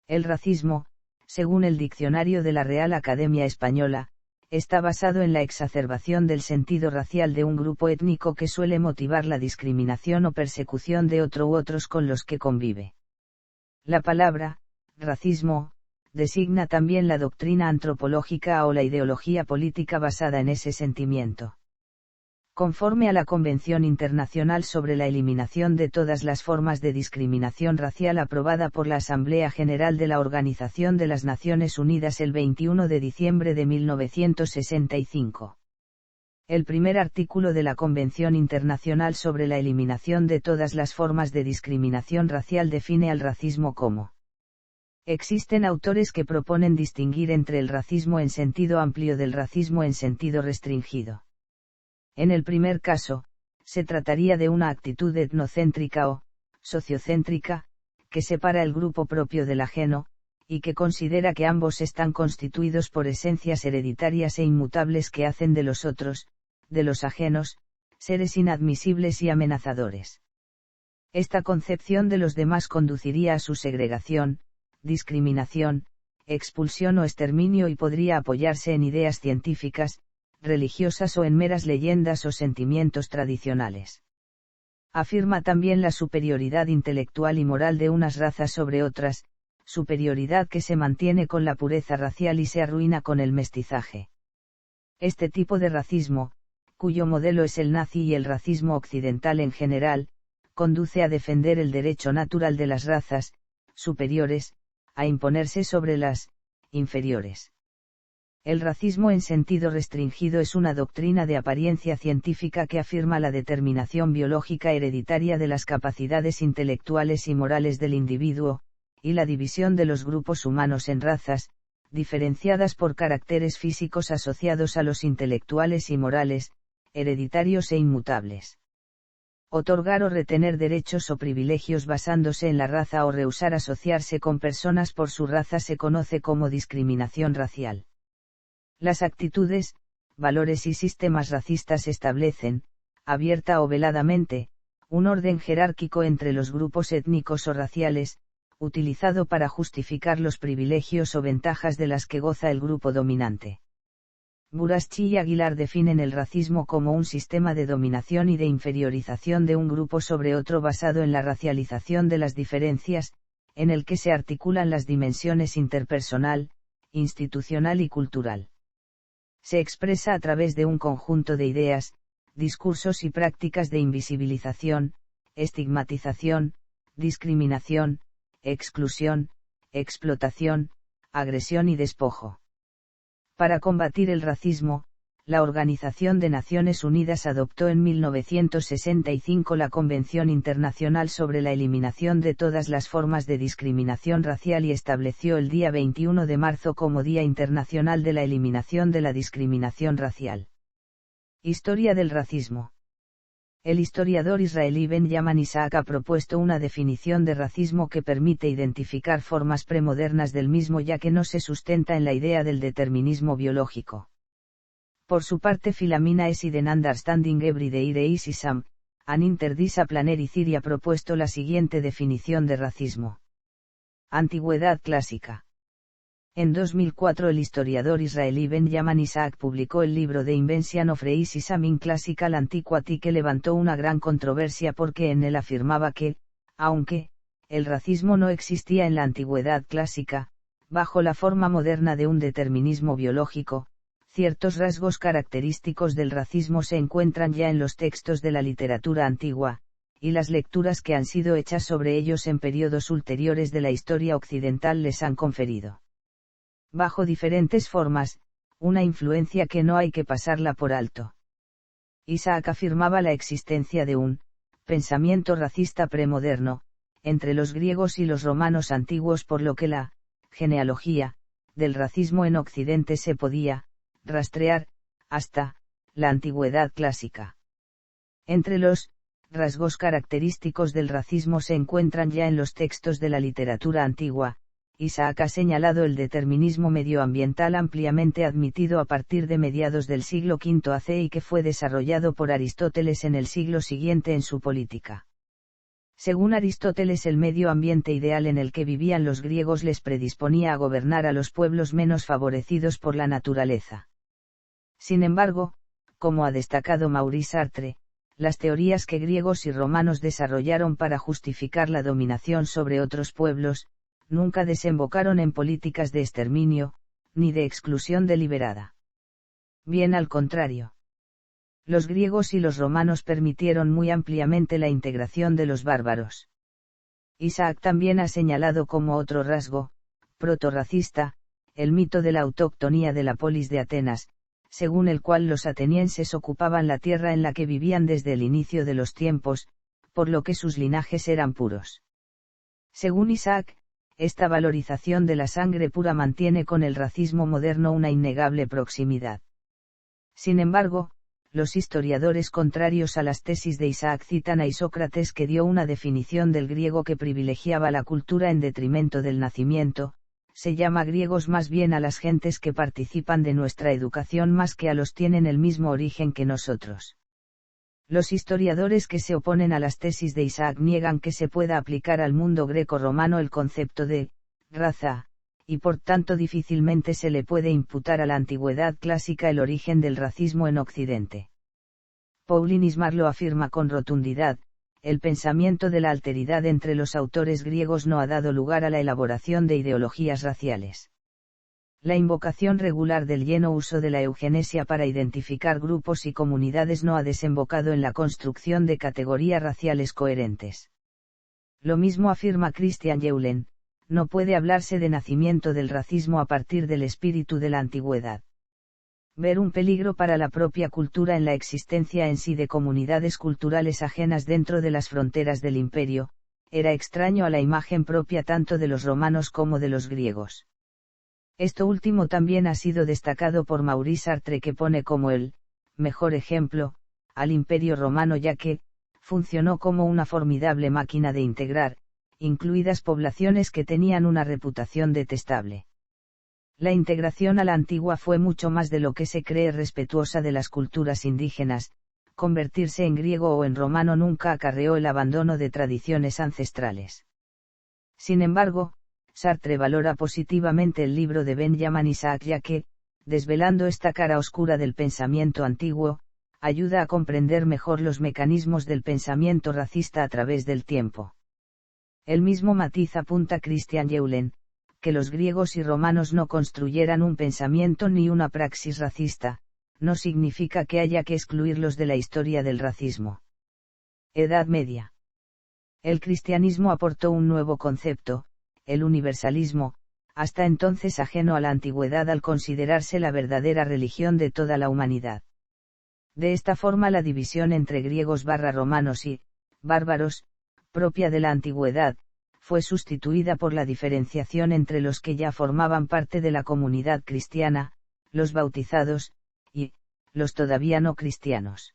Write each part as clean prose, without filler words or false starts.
El racismo, según el diccionario de la Real Academia Española, está basado en la exacerbación del sentido racial de un grupo étnico que suele motivar la discriminación o persecución de otro u otros con los que convive. La palabra, racismo, designa también la doctrina antropológica o la ideología política basada en ese sentimiento. Conforme a la Convención Internacional sobre la Eliminación de todas las formas de discriminación racial aprobada por la Asamblea General de la Organización de las Naciones Unidas el 21 de diciembre de 1965. El primer artículo de la Convención Internacional sobre la Eliminación de todas las formas de discriminación racial define al racismo como: existen autores que proponen distinguir entre el racismo en sentido amplio del racismo en sentido restringido. En el primer caso, se trataría de una actitud etnocéntrica o sociocéntrica, que separa el grupo propio del ajeno, y que considera que ambos están constituidos por esencias hereditarias e inmutables que hacen de los otros, de los ajenos, seres inadmisibles y amenazadores. Esta concepción de los demás conduciría a su segregación, discriminación, expulsión o exterminio y podría apoyarse en ideas científicas, religiosas o en meras leyendas o sentimientos tradicionales. Afirma también la superioridad intelectual y moral de unas razas sobre otras, superioridad que se mantiene con la pureza racial y se arruina con el mestizaje. Este tipo de racismo, cuyo modelo es el nazi y el racismo occidental en general, conduce a defender el derecho natural de las razas superiores a imponerse sobre las inferiores. El racismo en sentido restringido es una doctrina de apariencia científica que afirma la determinación biológica hereditaria de las capacidades intelectuales y morales del individuo, y la división de los grupos humanos en razas, diferenciadas por caracteres físicos asociados a los intelectuales y morales, hereditarios e inmutables. Otorgar o retener derechos o privilegios basándose en la raza o rehusar asociarse con personas por su raza se conoce como discriminación racial. Las actitudes, valores y sistemas racistas establecen, abierta o veladamente, un orden jerárquico entre los grupos étnicos o raciales, utilizado para justificar los privilegios o ventajas de las que goza el grupo dominante. Buraschi y Aguilar definen el racismo como un sistema de dominación y de inferiorización de un grupo sobre otro basado en la racialización de las diferencias, en el que se articulan las dimensiones interpersonal, institucional y cultural. Se expresa a través de un conjunto de ideas, discursos y prácticas de invisibilización, estigmatización, discriminación, exclusión, explotación, agresión y despojo. Para combatir el racismo, la Organización de Naciones Unidas adoptó en 1965 la Convención Internacional sobre la Eliminación de todas las formas de discriminación racial y estableció el día 21 de marzo como Día Internacional de la Eliminación de la Discriminación Racial. Historia del racismo. El historiador israelí Benjamin Isaac ha propuesto una definición de racismo que permite identificar formas premodernas del mismo ya que no se sustenta en la idea del determinismo biológico. Por su parte Philomena Esid en Understanding Everyday Racism, an Interdisciplinary ha propuesto la siguiente definición de racismo. Antigüedad clásica. En 2004 el historiador israelí Benjamin Isaac publicó el libro The Invention of Racism in Classical Antiquity que levantó una gran controversia porque en él afirmaba que, aunque, el racismo no existía en la antigüedad clásica, bajo la forma moderna de un determinismo biológico, ciertos rasgos característicos del racismo se encuentran ya en los textos de la literatura antigua, y las lecturas que han sido hechas sobre ellos en periodos ulteriores de la historia occidental les han conferido, bajo diferentes formas, una influencia que no hay que pasarla por alto. Isaac afirmaba la existencia de un pensamiento racista premoderno, entre los griegos y los romanos antiguos por lo que la genealogía del racismo en Occidente se podía rastrear hasta la antigüedad clásica. Entre los rasgos característicos del racismo se encuentran ya en los textos de la literatura antigua. Isaac ha señalado el determinismo medioambiental ampliamente admitido a partir de mediados del siglo V AC y que fue desarrollado por Aristóteles en el siglo siguiente en su Política. Según Aristóteles, el medio ambiente ideal en el que vivían los griegos les predisponía a gobernar a los pueblos menos favorecidos por la naturaleza. Sin embargo, como ha destacado Maurice Sartre, las teorías que griegos y romanos desarrollaron para justificar la dominación sobre otros pueblos, nunca desembocaron en políticas de exterminio, ni de exclusión deliberada. Bien al contrario. Los griegos y los romanos permitieron muy ampliamente la integración de los bárbaros. Isaac también ha señalado como otro rasgo, protorracista, el mito de la autoctonía de la polis de Atenas, según el cual los atenienses ocupaban la tierra en la que vivían desde el inicio de los tiempos, por lo que sus linajes eran puros. Según Isaac, esta valorización de la sangre pura mantiene con el racismo moderno una innegable proximidad. Sin embargo, los historiadores contrarios a las tesis de Isaac citan a Isócrates, que dio una definición del griego que privilegiaba la cultura en detrimento del nacimiento. Se llama griegos más bien a las gentes que participan de nuestra educación más que a los tienen el mismo origen que nosotros. Los historiadores que se oponen a las tesis de Isaac niegan que se pueda aplicar al mundo greco-romano el concepto de raza, y por tanto difícilmente se le puede imputar a la antigüedad clásica el origen del racismo en Occidente. Pauline Ismar lo afirma con rotundidad: el pensamiento de la alteridad entre los autores griegos no ha dado lugar a la elaboración de ideologías raciales. La invocación regular del lleno uso de la eugenesia para identificar grupos y comunidades no ha desembocado en la construcción de categorías raciales coherentes. Lo mismo afirma Christian Eulen: no puede hablarse de nacimiento del racismo a partir del espíritu de la antigüedad. Ver un peligro para la propia cultura en la existencia en sí de comunidades culturales ajenas dentro de las fronteras del imperio, era extraño a la imagen propia tanto de los romanos como de los griegos. Esto último también ha sido destacado por Maurice Sartre, que pone como el mejor ejemplo al imperio romano, ya que funcionó como una formidable máquina de integrar, incluidas poblaciones que tenían una reputación detestable. La integración a la antigua fue mucho más de lo que se cree respetuosa de las culturas indígenas. Convertirse en griego o en romano nunca acarreó el abandono de tradiciones ancestrales. Sin embargo, Sartre valora positivamente el libro de Benjamin Isaac, ya que, desvelando esta cara oscura del pensamiento antiguo, ayuda a comprender mejor los mecanismos del pensamiento racista a través del tiempo. El mismo matiz apunta Christian Eulen, que los griegos y romanos no construyeran un pensamiento ni una praxis racista, no significa que haya que excluirlos de la historia del racismo. Edad Media. El cristianismo aportó un nuevo concepto, el universalismo, hasta entonces ajeno a la antigüedad al considerarse la verdadera religión de toda la humanidad. De esta forma la división entre griegos/romanos y bárbaros, propia de la antigüedad, fue sustituida por la diferenciación entre los que ya formaban parte de la comunidad cristiana, los bautizados, y los todavía no cristianos.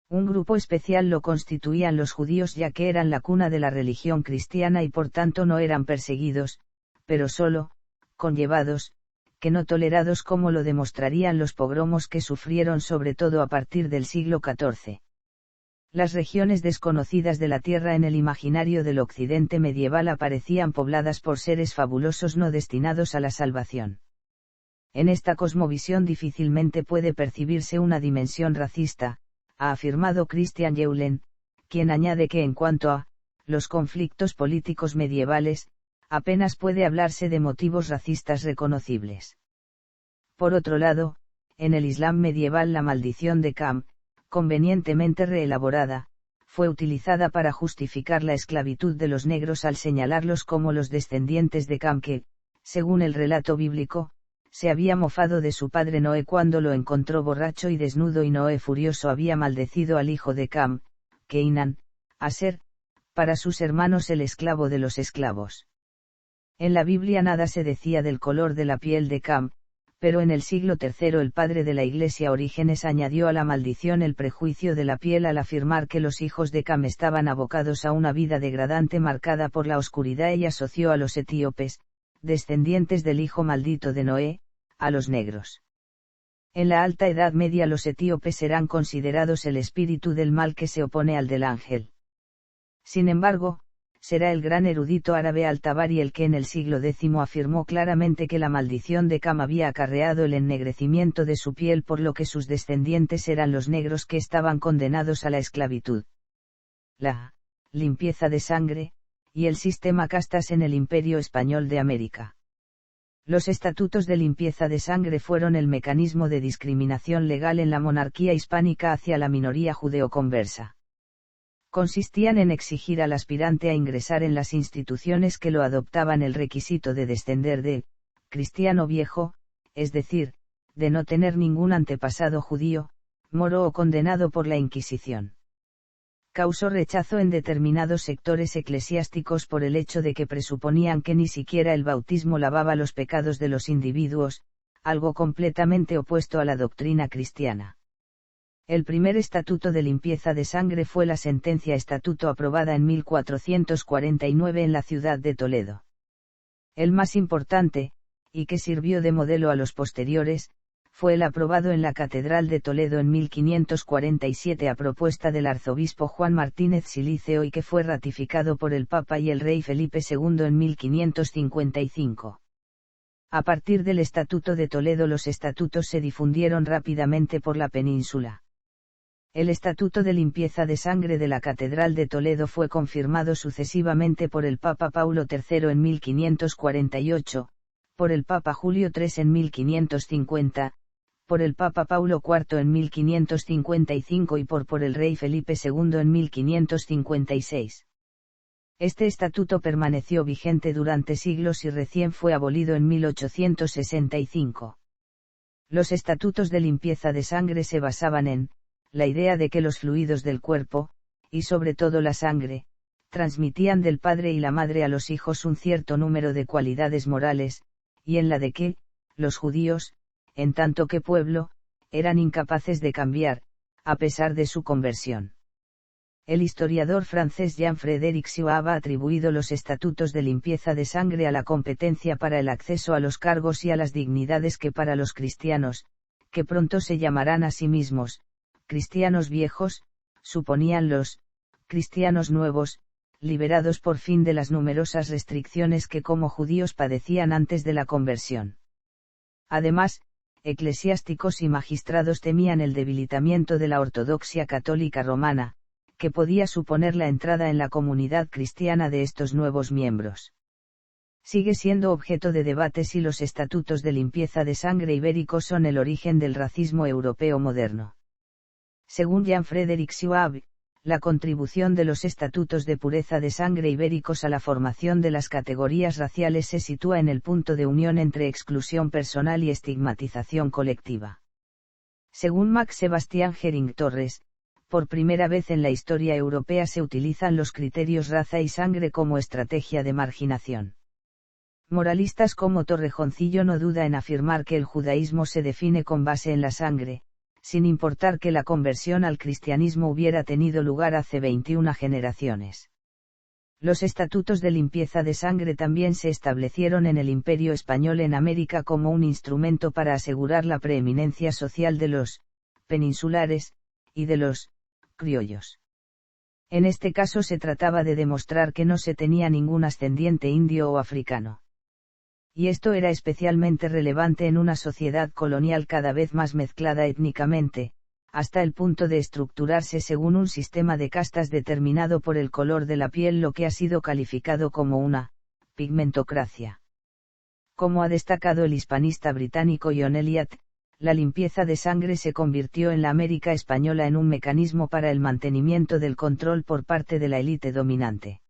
Un grupo especial lo constituían los judíos, ya que eran la cuna de la religión cristiana y por tanto no eran perseguidos, pero solo conllevados, que no tolerados, como lo demostrarían los pogromos que sufrieron sobre todo a partir del siglo XIV. Las regiones desconocidas de la tierra en el imaginario del occidente medieval aparecían pobladas por seres fabulosos no destinados a la salvación. En esta cosmovisión difícilmente puede percibirse una dimensión racista, ha afirmado Christian Eulen, quien añade que en cuanto a los conflictos políticos medievales, apenas puede hablarse de motivos racistas reconocibles. Por otro lado, en el Islam medieval la maldición de Cam, convenientemente reelaborada, fue utilizada para justificar la esclavitud de los negros al señalarlos como los descendientes de Cam que, según el relato bíblico, se había mofado de su padre Noé cuando lo encontró borracho y desnudo, y Noé furioso había maldecido al hijo de Cam, Cainan, a ser, para sus hermanos, el esclavo de los esclavos. En la Biblia nada se decía del color de la piel de Cam, pero en el siglo III el padre de la Iglesia, Orígenes, añadió a la maldición el prejuicio de la piel al afirmar que los hijos de Cam estaban abocados a una vida degradante marcada por la oscuridad, y asoció a los etíopes, descendientes del hijo maldito de Noé, a los negros. En la Alta Edad Media los etíopes eran considerados el espíritu del mal que se opone al del ángel. Sin embargo, será el gran erudito árabe al-Tabari el que en el siglo X afirmó claramente que la maldición de Cam había acarreado el ennegrecimiento de su piel, por lo que sus descendientes eran los negros que estaban condenados a la esclavitud. La limpieza de sangre, y el sistema castas en el Imperio Español de América. Los estatutos de limpieza de sangre fueron el mecanismo de discriminación legal en la monarquía hispánica hacia la minoría judeoconversa. Consistían en exigir al aspirante a ingresar en las instituciones que lo adoptaban el requisito de descender de cristiano viejo, es decir, de no tener ningún antepasado judío, moro o condenado por la Inquisición. Causó rechazo en determinados sectores eclesiásticos por el hecho de que presuponían que ni siquiera el bautismo lavaba los pecados de los individuos, algo completamente opuesto a la doctrina cristiana. El primer estatuto de limpieza de sangre fue la sentencia estatuto aprobada en 1449 en la ciudad de Toledo. El más importante, y que sirvió de modelo a los posteriores, fue el aprobado en la Catedral de Toledo en 1547 a propuesta del arzobispo Juan Martínez Siliceo y que fue ratificado por el Papa y el rey Felipe II en 1555. A partir del Estatuto de Toledo los estatutos se difundieron rápidamente por la península. El Estatuto de Limpieza de Sangre de la Catedral de Toledo fue confirmado sucesivamente por el Papa Paulo III en 1548, por el Papa Julio III en 1550, por el Papa Paulo IV en 1555 y por el rey Felipe II en 1556. Este estatuto permaneció vigente durante siglos y recién fue abolido en 1865. Los estatutos de limpieza de sangre se basaban en la idea de que los fluidos del cuerpo, y sobre todo la sangre, transmitían del padre y la madre a los hijos un cierto número de cualidades morales, y en la de que, los judíos, en tanto que pueblo, eran incapaces de cambiar, a pesar de su conversión. El historiador francés Jean-Frédéric Siaux ha atribuido los estatutos de limpieza de sangre a la competencia para el acceso a los cargos y a las dignidades que para los cristianos, que pronto se llamarán a sí mismos cristianos viejos, suponían los cristianos nuevos, liberados por fin de las numerosas restricciones que como judíos padecían antes de la conversión. Además, eclesiásticos y magistrados temían el debilitamiento de la ortodoxia católica romana, que podía suponer la entrada en la comunidad cristiana de estos nuevos miembros. Sigue siendo objeto de debate si los estatutos de limpieza de sangre ibéricos son el origen del racismo europeo moderno. Según Jean-Frédéric Siaux, la contribución de los estatutos de pureza de sangre ibéricos a la formación de las categorías raciales se sitúa en el punto de unión entre exclusión personal y estigmatización colectiva. Según Max Sebastián Gering Torres, por primera vez en la historia europea se utilizan los criterios raza y sangre como estrategia de marginación. Moralistas como Torrejoncillo no duda en afirmar que el judaísmo se define con base en la sangre, sin importar que la conversión al cristianismo hubiera tenido lugar hace 21 generaciones. Los estatutos de limpieza de sangre también se establecieron en el Imperio Español en América como un instrumento para asegurar la preeminencia social de los peninsulares, y de los criollos. En este caso se trataba de demostrar que no se tenía ningún ascendiente indio o africano. Y esto era especialmente relevante en una sociedad colonial cada vez más mezclada étnicamente, hasta el punto de estructurarse según un sistema de castas determinado por el color de la piel, lo que ha sido calificado como una pigmentocracia. Como ha destacado el hispanista británico John Elliot, la limpieza de sangre se convirtió en la América española en un mecanismo para el mantenimiento del control por parte de la élite dominante.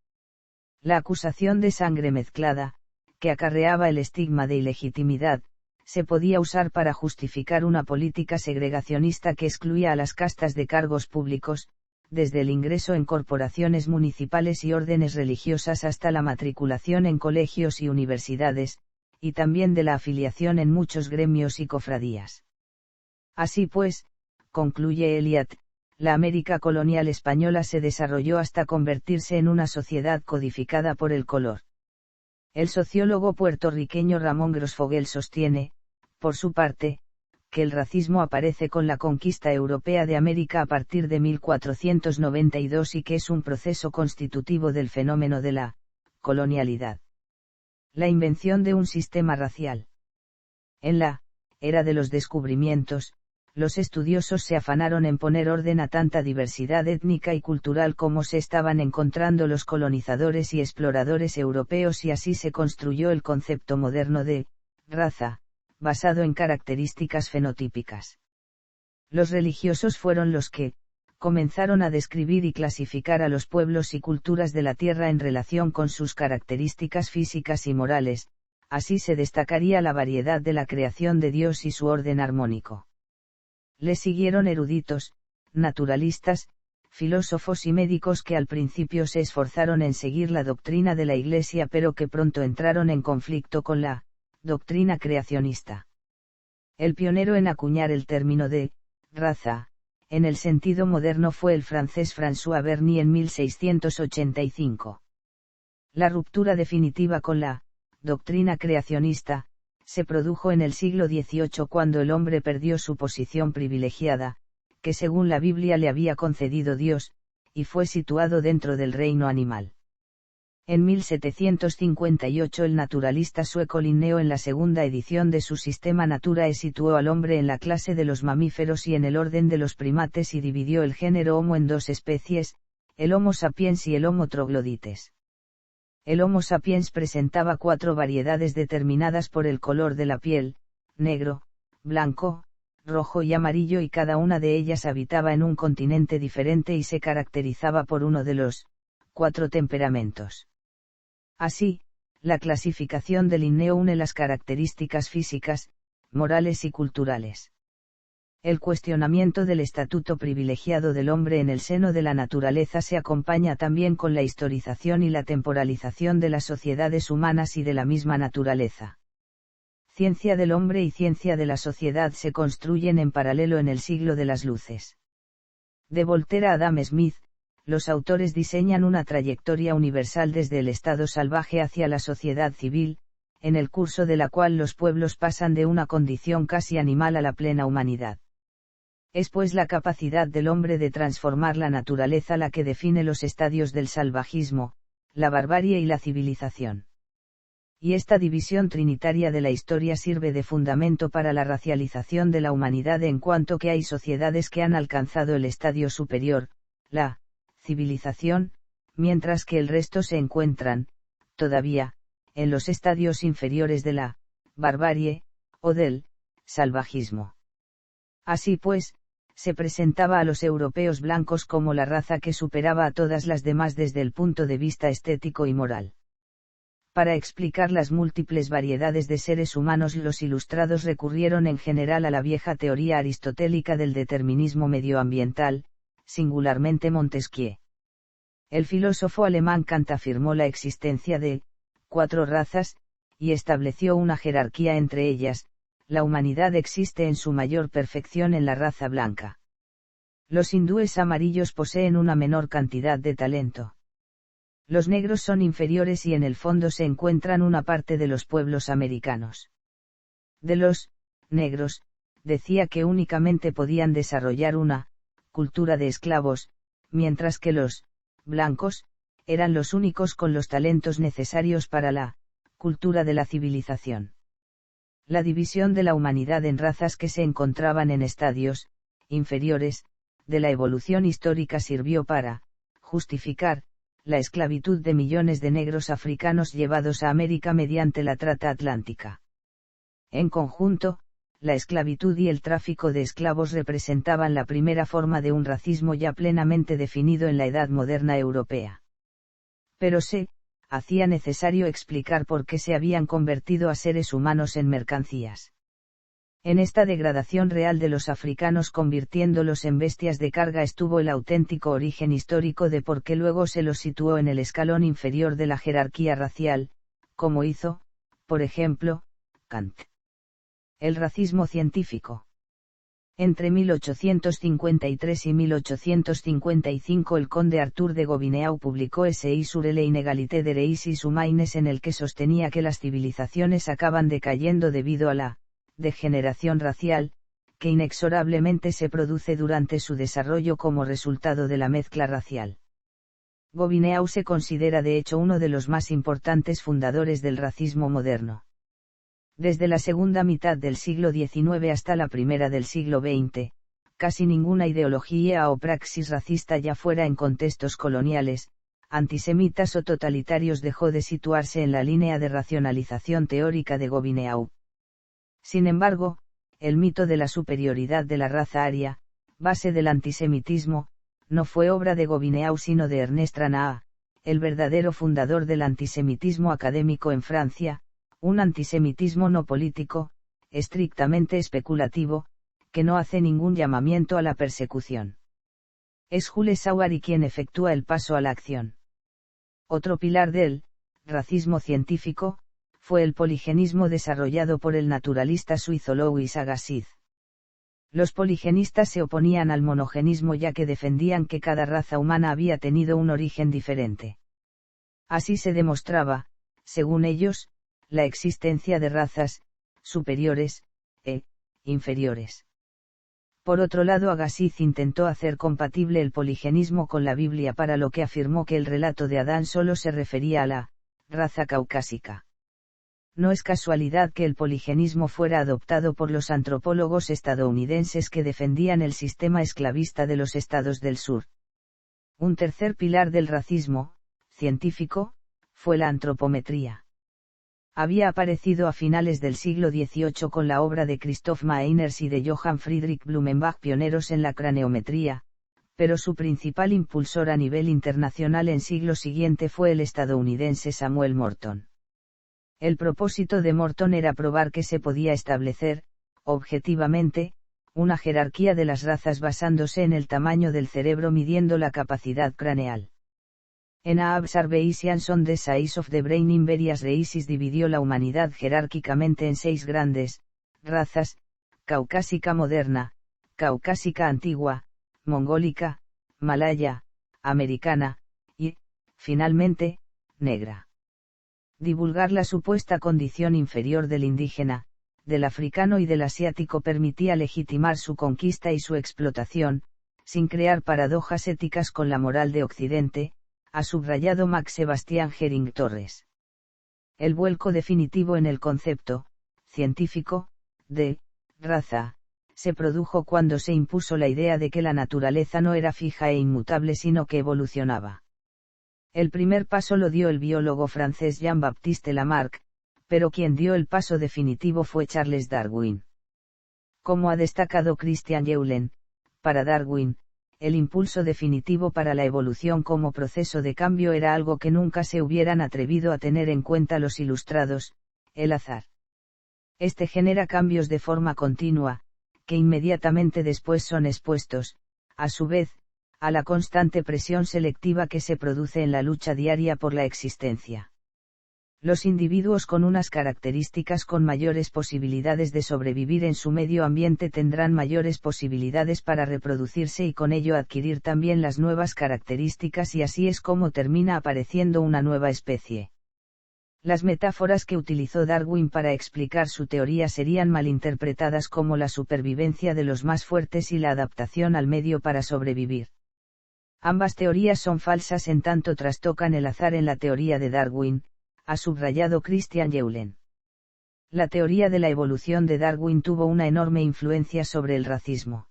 La acusación de sangre mezclada, que acarreaba el estigma de ilegitimidad, se podía usar para justificar una política segregacionista que excluía a las castas de cargos públicos, desde el ingreso en corporaciones municipales y órdenes religiosas hasta la matriculación en colegios y universidades, y también de la afiliación en muchos gremios y cofradías. Así pues, concluye Elliot, la América colonial española se desarrolló hasta convertirse en una sociedad codificada por el color. El sociólogo puertorriqueño Ramón Grosfoguel sostiene, por su parte, que el racismo aparece con la conquista europea de América a partir de 1492 y que es un proceso constitutivo del fenómeno de la colonialidad. La invención de un sistema racial. En la era de los descubrimientos, los estudiosos se afanaron en poner orden a tanta diversidad étnica y cultural como se estaban encontrando los colonizadores y exploradores europeos, y así se construyó el concepto moderno de raza, basado en características fenotípicas. Los religiosos fueron los que comenzaron a describir y clasificar a los pueblos y culturas de la Tierra en relación con sus características físicas y morales. Así se destacaría la variedad de la creación de Dios y su orden armónico. Le siguieron eruditos, naturalistas, filósofos y médicos que al principio se esforzaron en seguir la doctrina de la Iglesia, pero que pronto entraron en conflicto con la doctrina creacionista. El pionero en acuñar el término de raza, en el sentido moderno, fue el francés François Bernier en 1685. La ruptura definitiva con la doctrina creacionista se produjo en el siglo XVIII, cuando el hombre perdió su posición privilegiada, que según la Biblia le había concedido Dios, y fue situado dentro del reino animal. En 1758 el naturalista sueco Linneo, en la segunda edición de su Systema Naturae, situó al hombre en la clase de los mamíferos y en el orden de los primates, y dividió el género Homo en dos especies, el Homo sapiens y el Homo troglodytes. El Homo sapiens presentaba 4 variedades determinadas por el color de la piel: negro, blanco, rojo y amarillo, y cada una de ellas habitaba en un continente diferente y se caracterizaba por uno de los 4 temperamentos. Así, la clasificación de Linneo une las características físicas, morales y culturales. El cuestionamiento del estatuto privilegiado del hombre en el seno de la naturaleza se acompaña también con la historización y la temporalización de las sociedades humanas y de la misma naturaleza. Ciencia del hombre y ciencia de la sociedad se construyen en paralelo en el siglo de las luces. De Voltaire a Adam Smith, los autores diseñan una trayectoria universal desde el estado salvaje hacia la sociedad civil, en el curso de la cual los pueblos pasan de una condición casi animal a la plena humanidad. Es pues la capacidad del hombre de transformar la naturaleza la que define los estadios del salvajismo, la barbarie y la civilización. Y esta división trinitaria de la historia sirve de fundamento para la racialización de la humanidad, en cuanto que hay sociedades que han alcanzado el estadio superior, la civilización, mientras que el resto se encuentran, todavía, en los estadios inferiores de la barbarie, o del salvajismo. Así pues, se presentaba a los europeos blancos como la raza que superaba a todas las demás desde el punto de vista estético y moral. Para explicar las múltiples variedades de seres humanos, los ilustrados recurrieron en general a la vieja teoría aristotélica del determinismo medioambiental, singularmente Montesquieu. El filósofo alemán Kant afirmó la existencia de 4 razas, y estableció una jerarquía entre ellas. La humanidad existe en su mayor perfección en la raza blanca. Los hindúes amarillos poseen una menor cantidad de talento. Los negros son inferiores y en el fondo se encuentran una parte de los pueblos americanos. De los negros, decía que únicamente podían desarrollar una cultura de esclavos, mientras que los blancos eran los únicos con los talentos necesarios para la cultura de la civilización. La división de la humanidad en razas que se encontraban en estadios inferiores de la evolución histórica sirvió para justificar la esclavitud de millones de negros africanos llevados a América mediante la trata atlántica. En conjunto, la esclavitud y el tráfico de esclavos representaban la primera forma de un racismo ya plenamente definido en la Edad Moderna europea. Pero se hacía necesario explicar por qué se habían convertido a seres humanos en mercancías. En esta degradación real de los africanos convirtiéndolos en bestias de carga estuvo el auténtico origen histórico de por qué luego se los situó en el escalón inferior de la jerarquía racial, como hizo, por ejemplo, Kant. El racismo científico. Entre 1853 y 1855 el conde Arthur de Gobineau publicó Essai sur les inégalités des races humaines, en el que sostenía que las civilizaciones acaban decayendo debido a la degeneración racial, que inexorablemente se produce durante su desarrollo como resultado de la mezcla racial. Gobineau se considera de hecho uno de los más importantes fundadores del racismo moderno. Desde la segunda mitad del siglo XIX hasta la primera del siglo XX, casi ninguna ideología o praxis racista, ya fuera en contextos coloniales, antisemitas o totalitarios, dejó de situarse en la línea de racionalización teórica de Gobineau. Sin embargo, el mito de la superioridad de la raza aria, base del antisemitismo, no fue obra de Gobineau sino de Ernest Ranaa, el verdadero fundador del antisemitismo académico en Francia, un antisemitismo no político, estrictamente especulativo, que no hace ningún llamamiento a la persecución. Es Jules Sauary quien efectúa el paso a la acción. Otro pilar del racismo científico fue el poligenismo desarrollado por el naturalista suizo Louis Agassiz. Los poligenistas se oponían al monogenismo, ya que defendían que cada raza humana había tenido un origen diferente. Así se demostraba, según ellos, la existencia de razas superiores e inferiores. Por otro lado, Agassiz intentó hacer compatible el poligenismo con la Biblia, para lo que afirmó que el relato de Adán solo se refería a la raza caucásica. No es casualidad que el poligenismo fuera adoptado por los antropólogos estadounidenses que defendían el sistema esclavista de los estados del sur. Un tercer pilar del racismo científico fue la antropometría. Había aparecido a finales del siglo XVIII con la obra de Christoph Meiners y de Johann Friedrich Blumenbach, pioneros en la craneometría, pero su principal impulsor a nivel internacional en siglo siguiente fue el estadounidense Samuel Morton. El propósito de Morton era probar que se podía establecer, objetivamente, una jerarquía de las razas basándose en el tamaño del cerebro midiendo la capacidad craneal. En A Observation the Size of the Brain in Various Races dividió la humanidad jerárquicamente en 6 grandes razas: caucásica moderna, caucásica antigua, mongólica, malaya, americana, y, finalmente, negra. Divulgar la supuesta condición inferior del indígena, del africano y del asiático permitía legitimar su conquista y su explotación, sin crear paradojas éticas con la moral de Occidente, ha subrayado Max Sebastián Hering Torres. El vuelco definitivo en el concepto científico de raza se produjo cuando se impuso la idea de que la naturaleza no era fija e inmutable sino que evolucionaba. El primer paso lo dio el biólogo francés Jean-Baptiste Lamarck, pero quien dio el paso definitivo fue Charles Darwin. Como ha destacado Christian Eulen, para Darwin, el impulso definitivo para la evolución como proceso de cambio era algo que nunca se hubieran atrevido a tener en cuenta los ilustrados, el azar. Este genera cambios de forma continua, que inmediatamente después son expuestos, a su vez, a la constante presión selectiva que se produce en la lucha diaria por la existencia. Los individuos con unas características con mayores posibilidades de sobrevivir en su medio ambiente tendrán mayores posibilidades para reproducirse y con ello adquirir también las nuevas características, y así es como termina apareciendo una nueva especie. Las metáforas que utilizó Darwin para explicar su teoría serían malinterpretadas como la supervivencia de los más fuertes y la adaptación al medio para sobrevivir. Ambas teorías son falsas en tanto trastocan el azar en la teoría de Darwin, ha subrayado Christian Eulen. La teoría de la evolución de Darwin tuvo una enorme influencia sobre el racismo.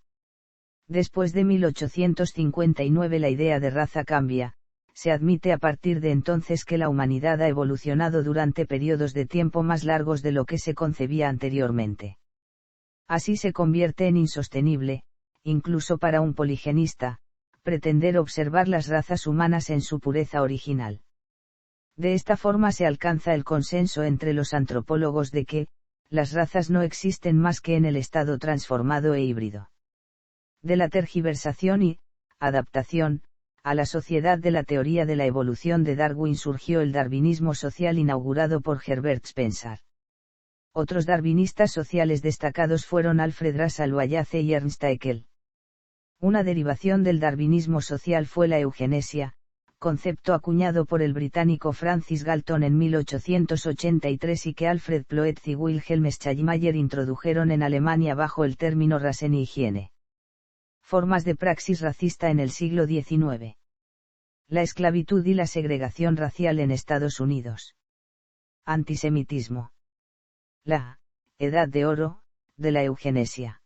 Después de 1859 la idea de raza cambia, se admite a partir de entonces que la humanidad ha evolucionado durante periodos de tiempo más largos de lo que se concebía anteriormente. Así se convierte en insostenible, incluso para un poligenista, pretender observar las razas humanas en su pureza original. De esta forma se alcanza el consenso entre los antropólogos de que, las razas no existen más que en el estado transformado e híbrido. De la tergiversación y adaptación a la sociedad de la teoría de la evolución de Darwin surgió el darwinismo social inaugurado por Herbert Spencer. Otros darwinistas sociales destacados fueron Alfred Russel Wallace y Ernst Haeckel. Una derivación del darwinismo social fue la eugenesia, concepto acuñado por el británico Francis Galton en 1883 y que Alfred Ploetz y Wilhelm Steinmeier introdujeron en Alemania bajo el término Rasenhigiene. Formas de praxis racista en el siglo XIX. La esclavitud y la segregación racial en Estados Unidos. Antisemitismo. La Edad de Oro de la eugenesia.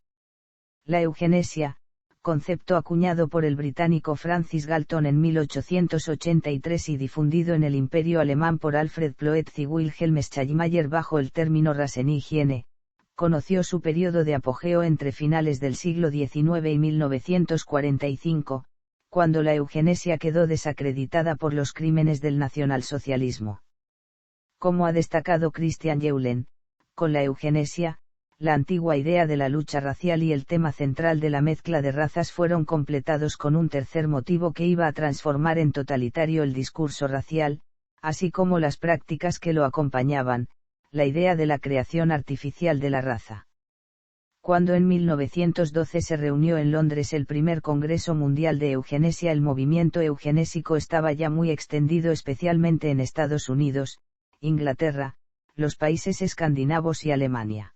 La eugenesia, concepto acuñado por el británico Francis Galton en 1883 y difundido en el Imperio Alemán por Alfred Ploetz y Wilhelm Steinmeier bajo el término Rasenhigiene, conoció su periodo de apogeo entre finales del siglo XIX y 1945, cuando la eugenesia quedó desacreditada por los crímenes del nacionalsocialismo. Como ha destacado Christian Eulen, con la eugenesia, la antigua idea de la lucha racial y el tema central de la mezcla de razas fueron completados con un tercer motivo que iba a transformar en totalitario el discurso racial, así como las prácticas que lo acompañaban, la idea de la creación artificial de la raza. Cuando en 1912 se reunió en Londres el primer Congreso Mundial de Eugenesia, el movimiento eugenésico estaba ya muy extendido, especialmente en Estados Unidos, Inglaterra, los países escandinavos y Alemania.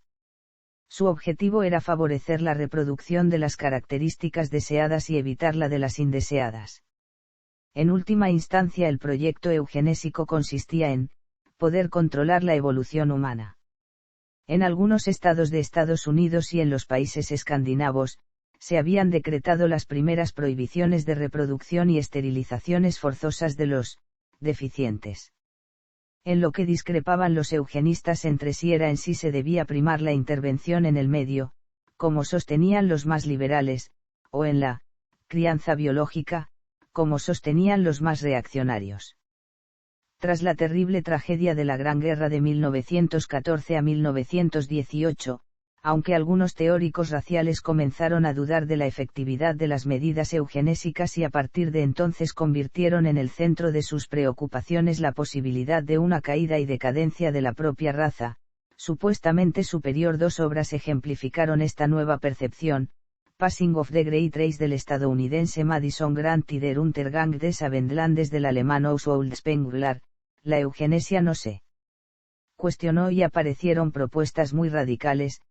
Su objetivo era favorecer la reproducción de las características deseadas y evitar la de las indeseadas. En última instancia, el proyecto eugenésico consistía en poder controlar la evolución humana. En algunos estados de Estados Unidos y en los países escandinavos, se habían decretado las primeras prohibiciones de reproducción y esterilizaciones forzosas de los deficientes. En lo que discrepaban los eugenistas entre sí era en si se debía primar la intervención en el medio, como sostenían los más liberales, o en la crianza biológica, como sostenían los más reaccionarios. Tras la terrible tragedia de la Gran Guerra de 1914 a 1918, aunque algunos teóricos raciales comenzaron a dudar de la efectividad de las medidas eugenésicas y a partir de entonces convirtieron en el centro de sus preocupaciones la posibilidad de una caída y decadencia de la propia raza, supuestamente superior, dos obras ejemplificaron esta nueva percepción, Passing of the Great Race del estadounidense Madison Grant y Der Untergang des Abendlandes del alemán Oswald Spengler, la eugenesia no se cuestionó y aparecieron propuestas muy radicales,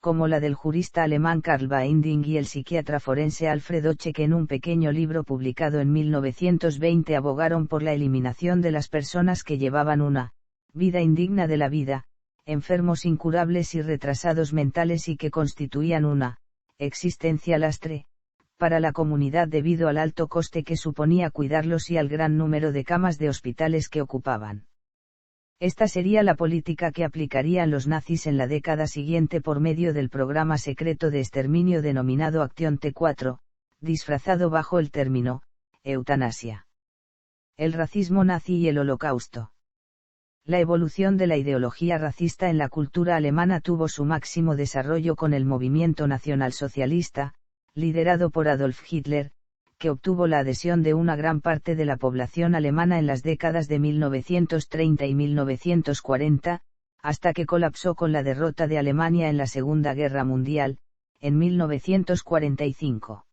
como la del jurista alemán Karl Binding y el psiquiatra forense Alfred Oche, que en un pequeño libro publicado en 1920 abogaron por la eliminación de las personas que llevaban una vida indigna de la vida, enfermos incurables y retrasados mentales y que constituían una existencia lastre para la comunidad debido al alto coste que suponía cuidarlos y al gran número de camas de hospitales que ocupaban. Esta sería la política que aplicarían los nazis en la década siguiente por medio del programa secreto de exterminio denominado Acción T4, disfrazado bajo el término eutanasia. El racismo nazi y el Holocausto. La evolución de la ideología racista en la cultura alemana tuvo su máximo desarrollo con el movimiento nacionalsocialista, liderado por Adolf Hitler, que obtuvo la adhesión de una gran parte de la población alemana en las décadas de 1930 y 1940, hasta que colapsó con la derrota de Alemania en la Segunda Guerra Mundial, en 1945.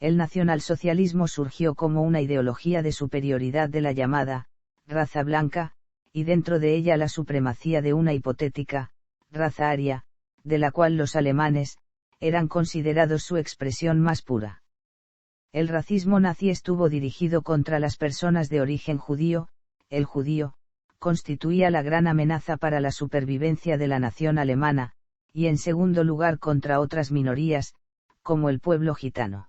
El nacionalsocialismo surgió como una ideología de superioridad de la llamada raza blanca, y dentro de ella la supremacía de una hipotética raza aria, de la cual los alemanes eran considerados su expresión más pura. El racismo nazi estuvo dirigido contra las personas de origen judío, el judío constituía la gran amenaza para la supervivencia de la nación alemana, y en segundo lugar contra otras minorías, como el pueblo gitano.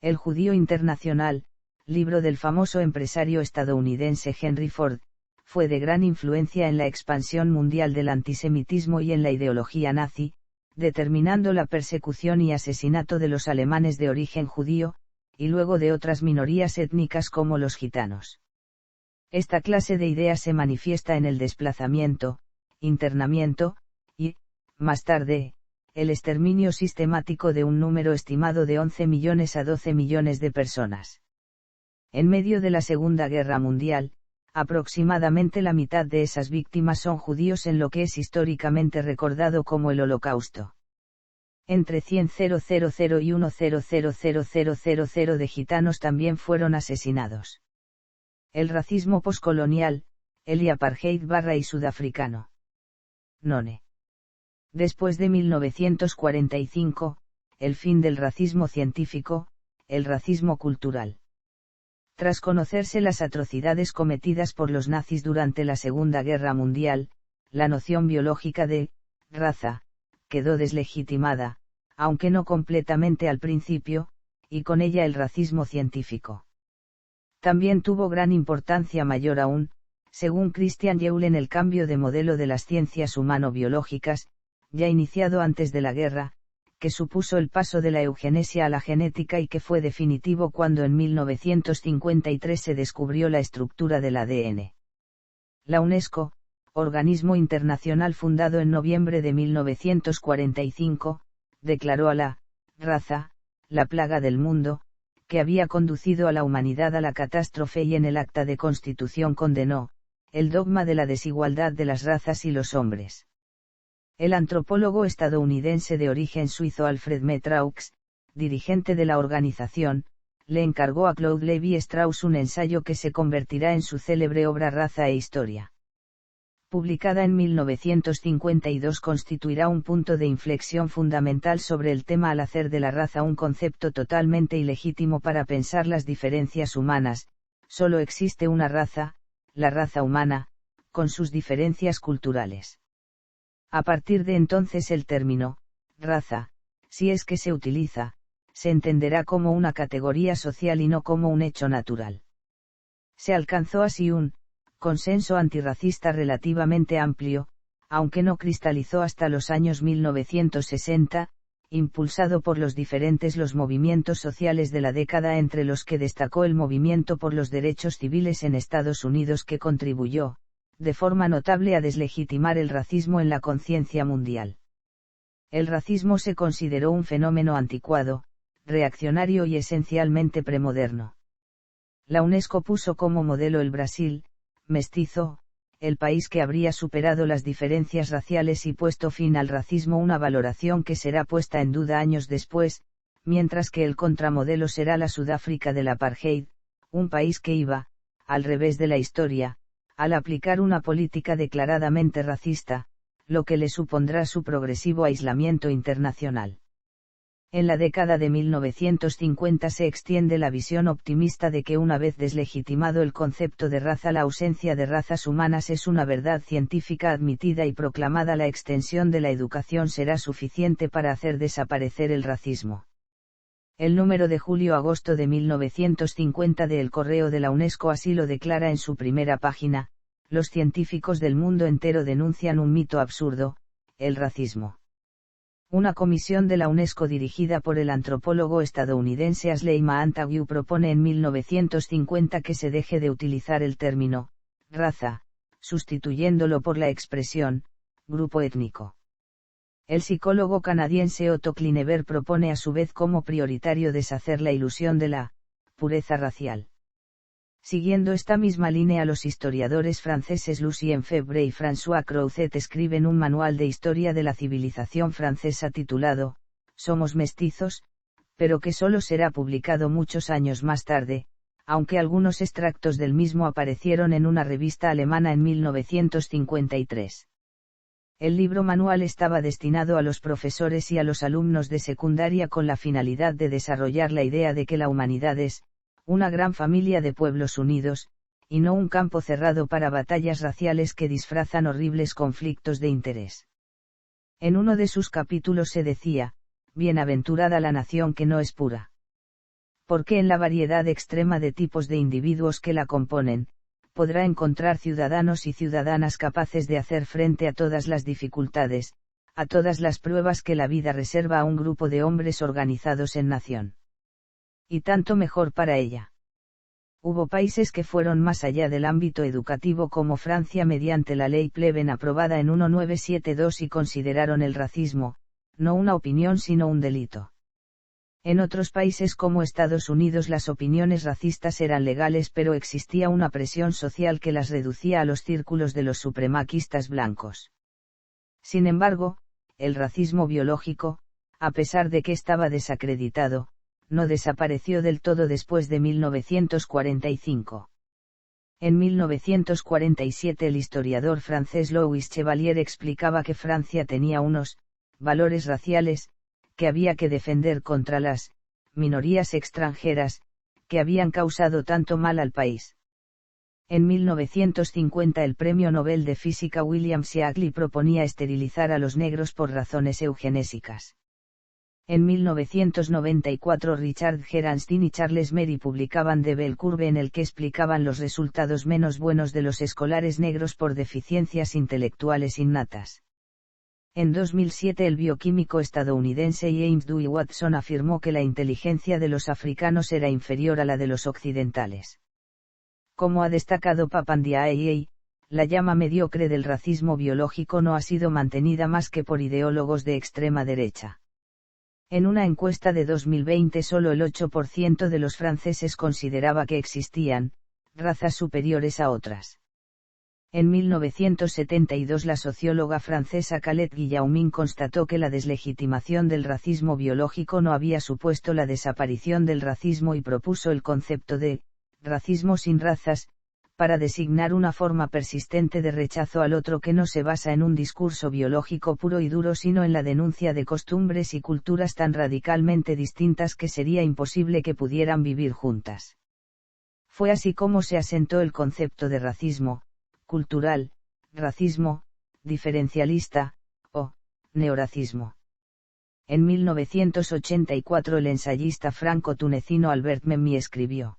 El judío internacional, libro del famoso empresario estadounidense Henry Ford, fue de gran influencia en la expansión mundial del antisemitismo y en la ideología nazi, determinando la persecución y asesinato de los alemanes de origen judío, y luego de otras minorías étnicas como los gitanos. Esta clase de ideas se manifiesta en el desplazamiento, internamiento, y, más tarde, el exterminio sistemático de un número estimado de 11 millones a 12 millones de personas. En medio de la Segunda Guerra Mundial, aproximadamente la mitad de esas víctimas son judíos en lo que es históricamente recordado como el Holocausto. Entre 100.000 y 100.000 de gitanos también fueron asesinados. El racismo poscolonial, el apartheid y sudafricano. None. Después de 1945, el fin del racismo científico, el racismo cultural. Tras conocerse las atrocidades cometidas por los nazis durante la Segunda Guerra Mundial, la noción biológica de raza quedó deslegitimada, aunque no completamente al principio, y con ella el racismo científico. También tuvo gran importancia mayor aún, según Christian Eulen, el cambio de modelo de las ciencias humano-biológicas, ya iniciado antes de la guerra, que supuso el paso de la eugenesia a la genética y que fue definitivo cuando en 1953 se descubrió la estructura del ADN. La UNESCO, organismo internacional fundado en noviembre de 1945, declaró a la raza, la plaga del mundo, que había conducido a la humanidad a la catástrofe, y en el acta de constitución condenó el dogma de la desigualdad de las razas y los hombres. El antropólogo estadounidense de origen suizo Alfred Metraux, dirigente de la organización, le encargó a Claude Lévi-Strauss un ensayo que se convertirá en su célebre obra Raza e Historia. Publicada en 1952, constituirá un punto de inflexión fundamental sobre el tema al hacer de la raza un concepto totalmente ilegítimo para pensar las diferencias humanas. Solo existe una raza, la raza humana, con sus diferencias culturales. A partir de entonces el término raza, si es que se utiliza, se entenderá como una categoría social y no como un hecho natural. Se alcanzó así un consenso antirracista relativamente amplio, aunque no cristalizó hasta los años 1960, impulsado por los movimientos sociales de la década, entre los que destacó el movimiento por los derechos civiles en Estados Unidos, que contribuyó, de forma notable, a deslegitimar el racismo en la conciencia mundial. El racismo se consideró un fenómeno anticuado, reaccionario y esencialmente premoderno. La UNESCO puso como modelo el Brasil, mestizo, el país que habría superado las diferencias raciales y puesto fin al racismo, una valoración que será puesta en duda años después, mientras que el contramodelo será la Sudáfrica del apartheid, un país que iba, al revés de la historia, al aplicar una política declaradamente racista, lo que le supondrá su progresivo aislamiento internacional. En la década de 1950 se extiende la visión optimista de que, una vez deslegitimado el concepto de raza, la ausencia de razas humanas es una verdad científica admitida y proclamada. La extensión de la educación será suficiente para hacer desaparecer el racismo. El número de julio-agosto de 1950 de El Correo de la UNESCO así lo declara en su primera página: los científicos del mundo entero denuncian un mito absurdo, el racismo. Una comisión de la UNESCO dirigida por el antropólogo estadounidense Ashley Montague propone en 1950 que se deje de utilizar el término raza, sustituyéndolo por la expresión grupo étnico. El psicólogo canadiense Otto Klineberg propone a su vez como prioritario deshacer la ilusión de la pureza racial. Siguiendo esta misma línea, los historiadores franceses Lucien Febvre y François Crouzet escriben un manual de historia de la civilización francesa titulado Somos mestizos, pero que solo será publicado muchos años más tarde, aunque algunos extractos del mismo aparecieron en una revista alemana en 1953. El libro manual estaba destinado a los profesores y a los alumnos de secundaria con la finalidad de desarrollar la idea de que la humanidad es una gran familia de pueblos unidos, y no un campo cerrado para batallas raciales que disfrazan horribles conflictos de interés. En uno de sus capítulos se decía: bienaventurada la nación que no es pura. Porque en la variedad extrema de tipos de individuos que la componen, podrá encontrar ciudadanos y ciudadanas capaces de hacer frente a todas las dificultades, a todas las pruebas que la vida reserva a un grupo de hombres organizados en nación. Y tanto mejor para ella. Hubo países que fueron más allá del ámbito educativo, como Francia, mediante la ley Pleven aprobada en 1972, y consideraron el racismo, no una opinión sino un delito. En otros países como Estados Unidos las opiniones racistas eran legales, pero existía una presión social que las reducía a los círculos de los supremacistas blancos. Sin embargo, el racismo biológico, a pesar de que estaba desacreditado, no desapareció del todo después de 1945. En 1947 el historiador francés Louis Chevalier explicaba que Francia tenía unos valores raciales que había que defender contra las minorías extranjeras que habían causado tanto mal al país. En 1950 el Premio Nobel de Física William Shockley proponía esterilizar a los negros por razones eugenésicas. En 1994 Richard Gerstein y Charles Mary publicaban The Bell Curve, en el que explicaban los resultados menos buenos de los escolares negros por deficiencias intelectuales innatas. En 2007 el bioquímico estadounidense James Dewey Watson afirmó que la inteligencia de los africanos era inferior a la de los occidentales. Como ha destacado Papandiaei, la llama mediocre del racismo biológico no ha sido mantenida más que por ideólogos de extrema derecha. En una encuesta de 2020 solo el 8% de los franceses consideraba que existían razas superiores a otras. En 1972 la socióloga francesa Colette Guillaumin constató que la deslegitimación del racismo biológico no había supuesto la desaparición del racismo y propuso el concepto de racismo sin razas, para designar una forma persistente de rechazo al otro que no se basa en un discurso biológico puro y duro, sino en la denuncia de costumbres y culturas tan radicalmente distintas que sería imposible que pudieran vivir juntas. Fue así como se asentó el concepto de racismo cultural, racismo diferencialista, o neoracismo. En 1984 el ensayista franco-tunecino Albert Memmi escribió: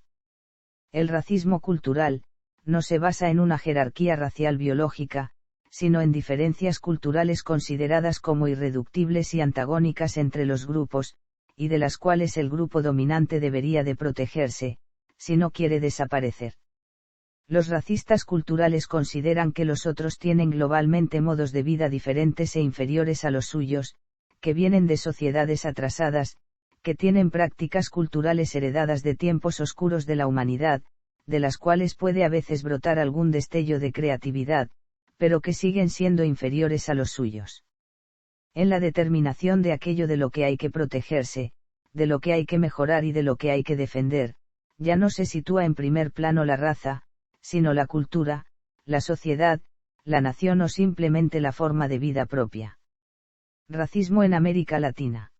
el racismo cultural no se basa en una jerarquía racial biológica, sino en diferencias culturales consideradas como irreductibles y antagónicas entre los grupos, y de las cuales el grupo dominante debería de protegerse, si no quiere desaparecer. Los racistas culturales consideran que los otros tienen globalmente modos de vida diferentes e inferiores a los suyos, que vienen de sociedades atrasadas, que tienen prácticas culturales heredadas de tiempos oscuros de la humanidad, de las cuales puede a veces brotar algún destello de creatividad, pero que siguen siendo inferiores a los suyos. En la determinación de aquello de lo que hay que protegerse, de lo que hay que mejorar y de lo que hay que defender, ya no se sitúa en primer plano la raza, sino la cultura, la sociedad, la nación o simplemente la forma de vida propia. Racismo en América Latina.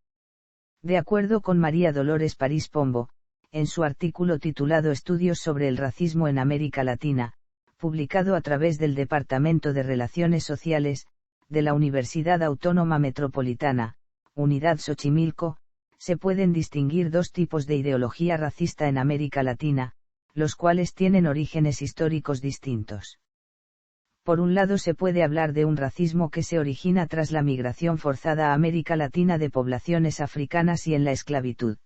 De acuerdo con María Dolores París Pombo, en su artículo titulado Estudios sobre el racismo en América Latina, publicado a través del Departamento de Relaciones Sociales, de la Universidad Autónoma Metropolitana, Unidad Xochimilco, se pueden distinguir dos tipos de ideología racista en América Latina, los cuales tienen orígenes históricos distintos. Por un lado se puede hablar de un racismo que se origina tras la migración forzada a América Latina de poblaciones africanas y en la esclavitud,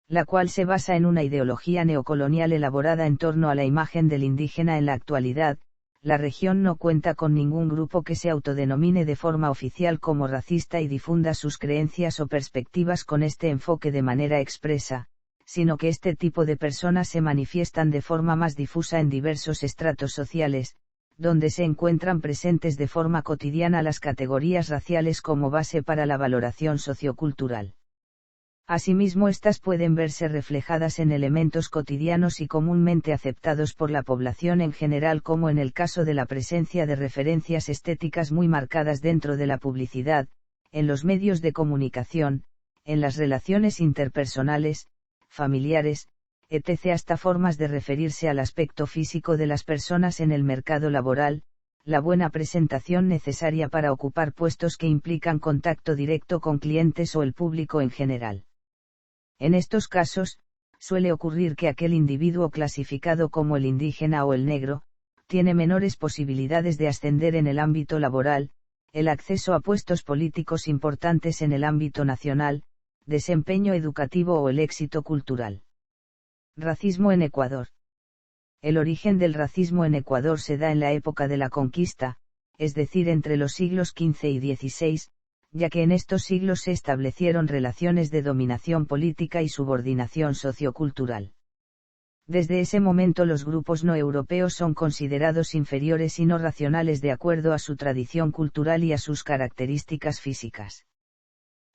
la cual se basa en una ideología neocolonial elaborada en torno a la imagen del indígena. En la actualidad, la región no cuenta con ningún grupo que se autodenomine de forma oficial como racista y difunda sus creencias o perspectivas con este enfoque de manera expresa, sino que este tipo de personas se manifiestan de forma más difusa en diversos estratos sociales, donde se encuentran presentes de forma cotidiana las categorías raciales como base para la valoración sociocultural. Asimismo, estas pueden verse reflejadas en elementos cotidianos y comúnmente aceptados por la población en general, como en el caso de la presencia de referencias estéticas muy marcadas dentro de la publicidad, en los medios de comunicación, en las relaciones interpersonales, familiares, etc., hasta formas de referirse al aspecto físico de las personas en el mercado laboral, la buena presentación necesaria para ocupar puestos que implican contacto directo con clientes o el público en general. En estos casos, suele ocurrir que aquel individuo clasificado como el indígena o el negro, tiene menores posibilidades de ascender en el ámbito laboral, el acceso a puestos políticos importantes en el ámbito nacional, desempeño educativo o el éxito cultural. Racismo en Ecuador. El origen del racismo en Ecuador se da en la época de la conquista, es decir, entre los siglos XV y XVI, ya que en estos siglos se establecieron relaciones de dominación política y subordinación sociocultural. Desde ese momento los grupos no europeos son considerados inferiores y no racionales de acuerdo a su tradición cultural y a sus características físicas.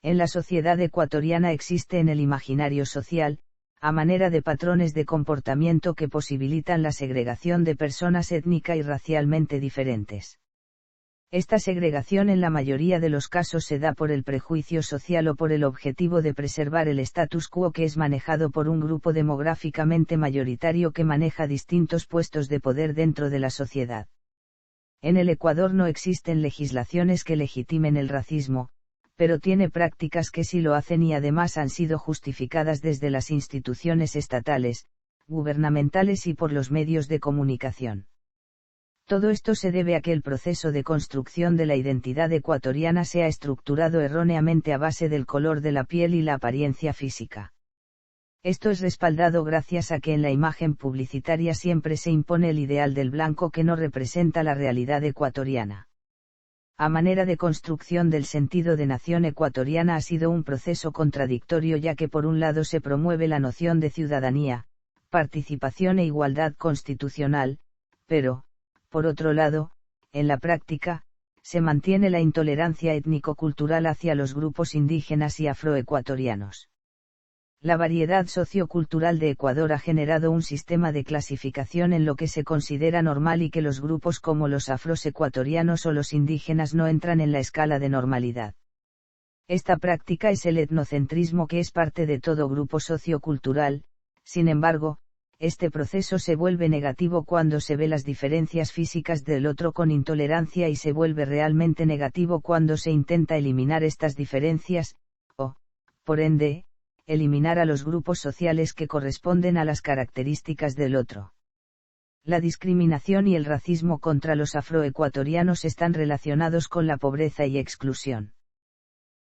En la sociedad ecuatoriana existe en el imaginario social, a manera de patrones de comportamiento que posibilitan la segregación de personas étnica y racialmente diferentes. Esta segregación en la mayoría de los casos se da por el prejuicio social o por el objetivo de preservar el status quo que es manejado por un grupo demográficamente mayoritario que maneja distintos puestos de poder dentro de la sociedad. En el Ecuador no existen legislaciones que legitimen el racismo, pero tiene prácticas que sí lo hacen y además han sido justificadas desde las instituciones estatales, gubernamentales y por los medios de comunicación. Todo esto se debe a que el proceso de construcción de la identidad ecuatoriana se ha estructurado erróneamente a base del color de la piel y la apariencia física. Esto es respaldado gracias a que en la imagen publicitaria siempre se impone el ideal del blanco que no representa la realidad ecuatoriana. A manera de construcción del sentido de nación ecuatoriana ha sido un proceso contradictorio ya que por un lado se promueve la noción de ciudadanía, participación e igualdad constitucional, pero, por otro lado, en la práctica, se mantiene la intolerancia étnico-cultural hacia los grupos indígenas y afroecuatorianos. La variedad sociocultural de Ecuador ha generado un sistema de clasificación en lo que se considera normal y que los grupos como los afroecuatorianos o los indígenas no entran en la escala de normalidad. Esta práctica es el etnocentrismo que es parte de todo grupo sociocultural, sin embargo, este proceso se vuelve negativo cuando se ve las diferencias físicas del otro con intolerancia y se vuelve realmente negativo cuando se intenta eliminar estas diferencias, o, por ende, eliminar a los grupos sociales que corresponden a las características del otro. La discriminación y el racismo contra los afroecuatorianos están relacionados con la pobreza y exclusión.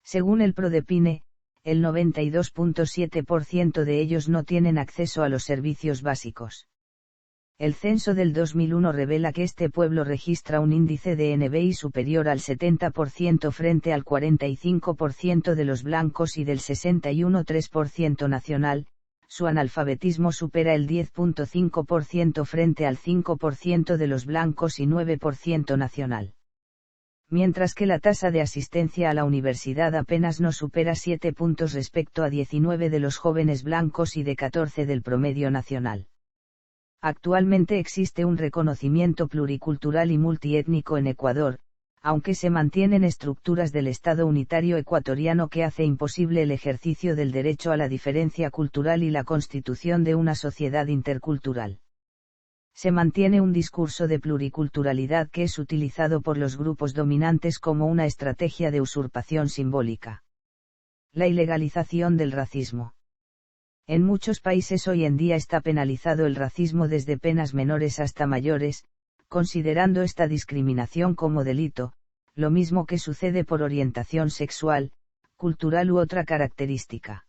Según el Prodepine, el 92.7% de ellos no tienen acceso a los servicios básicos. El censo del 2001 revela que este pueblo registra un índice de NBI superior al 70% frente al 45% de los blancos y del 61,3% nacional, su analfabetismo supera el 10.5% frente al 5% de los blancos y 9% nacional. Mientras que la tasa de asistencia a la universidad apenas no supera 7 puntos respecto a 19 de los jóvenes blancos y de 14 del promedio nacional. Actualmente existe un reconocimiento pluricultural y multiétnico en Ecuador, aunque se mantienen estructuras del Estado unitario ecuatoriano que hace imposible el ejercicio del derecho a la diferencia cultural y la constitución de una sociedad intercultural. Se mantiene un discurso de pluriculturalidad que es utilizado por los grupos dominantes como una estrategia de usurpación simbólica. La ilegalización del racismo. En muchos países hoy en día está penalizado el racismo desde penas menores hasta mayores, considerando esta discriminación como delito, lo mismo que sucede por orientación sexual, cultural u otra característica.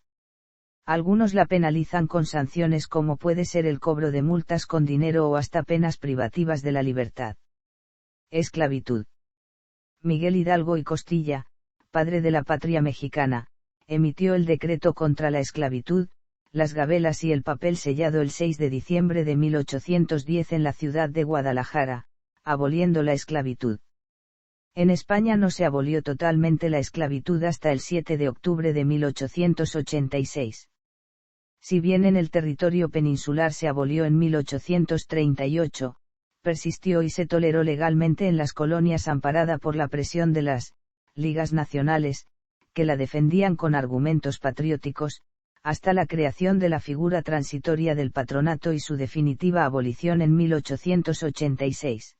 Algunos la penalizan con sanciones como puede ser el cobro de multas con dinero o hasta penas privativas de la libertad. Esclavitud. Miguel Hidalgo y Costilla, padre de la patria mexicana, emitió el decreto contra la esclavitud, las gabelas y el papel sellado el 6 de diciembre de 1810 en la ciudad de Guadalajara, aboliendo la esclavitud. En España no se abolió totalmente la esclavitud hasta el 7 de octubre de 1886. Si bien en el territorio peninsular se abolió en 1838, persistió y se toleró legalmente en las colonias amparada por la presión de las ligas nacionales, que la defendían con argumentos patrióticos, hasta la creación de la figura transitoria del patronato y su definitiva abolición en 1886.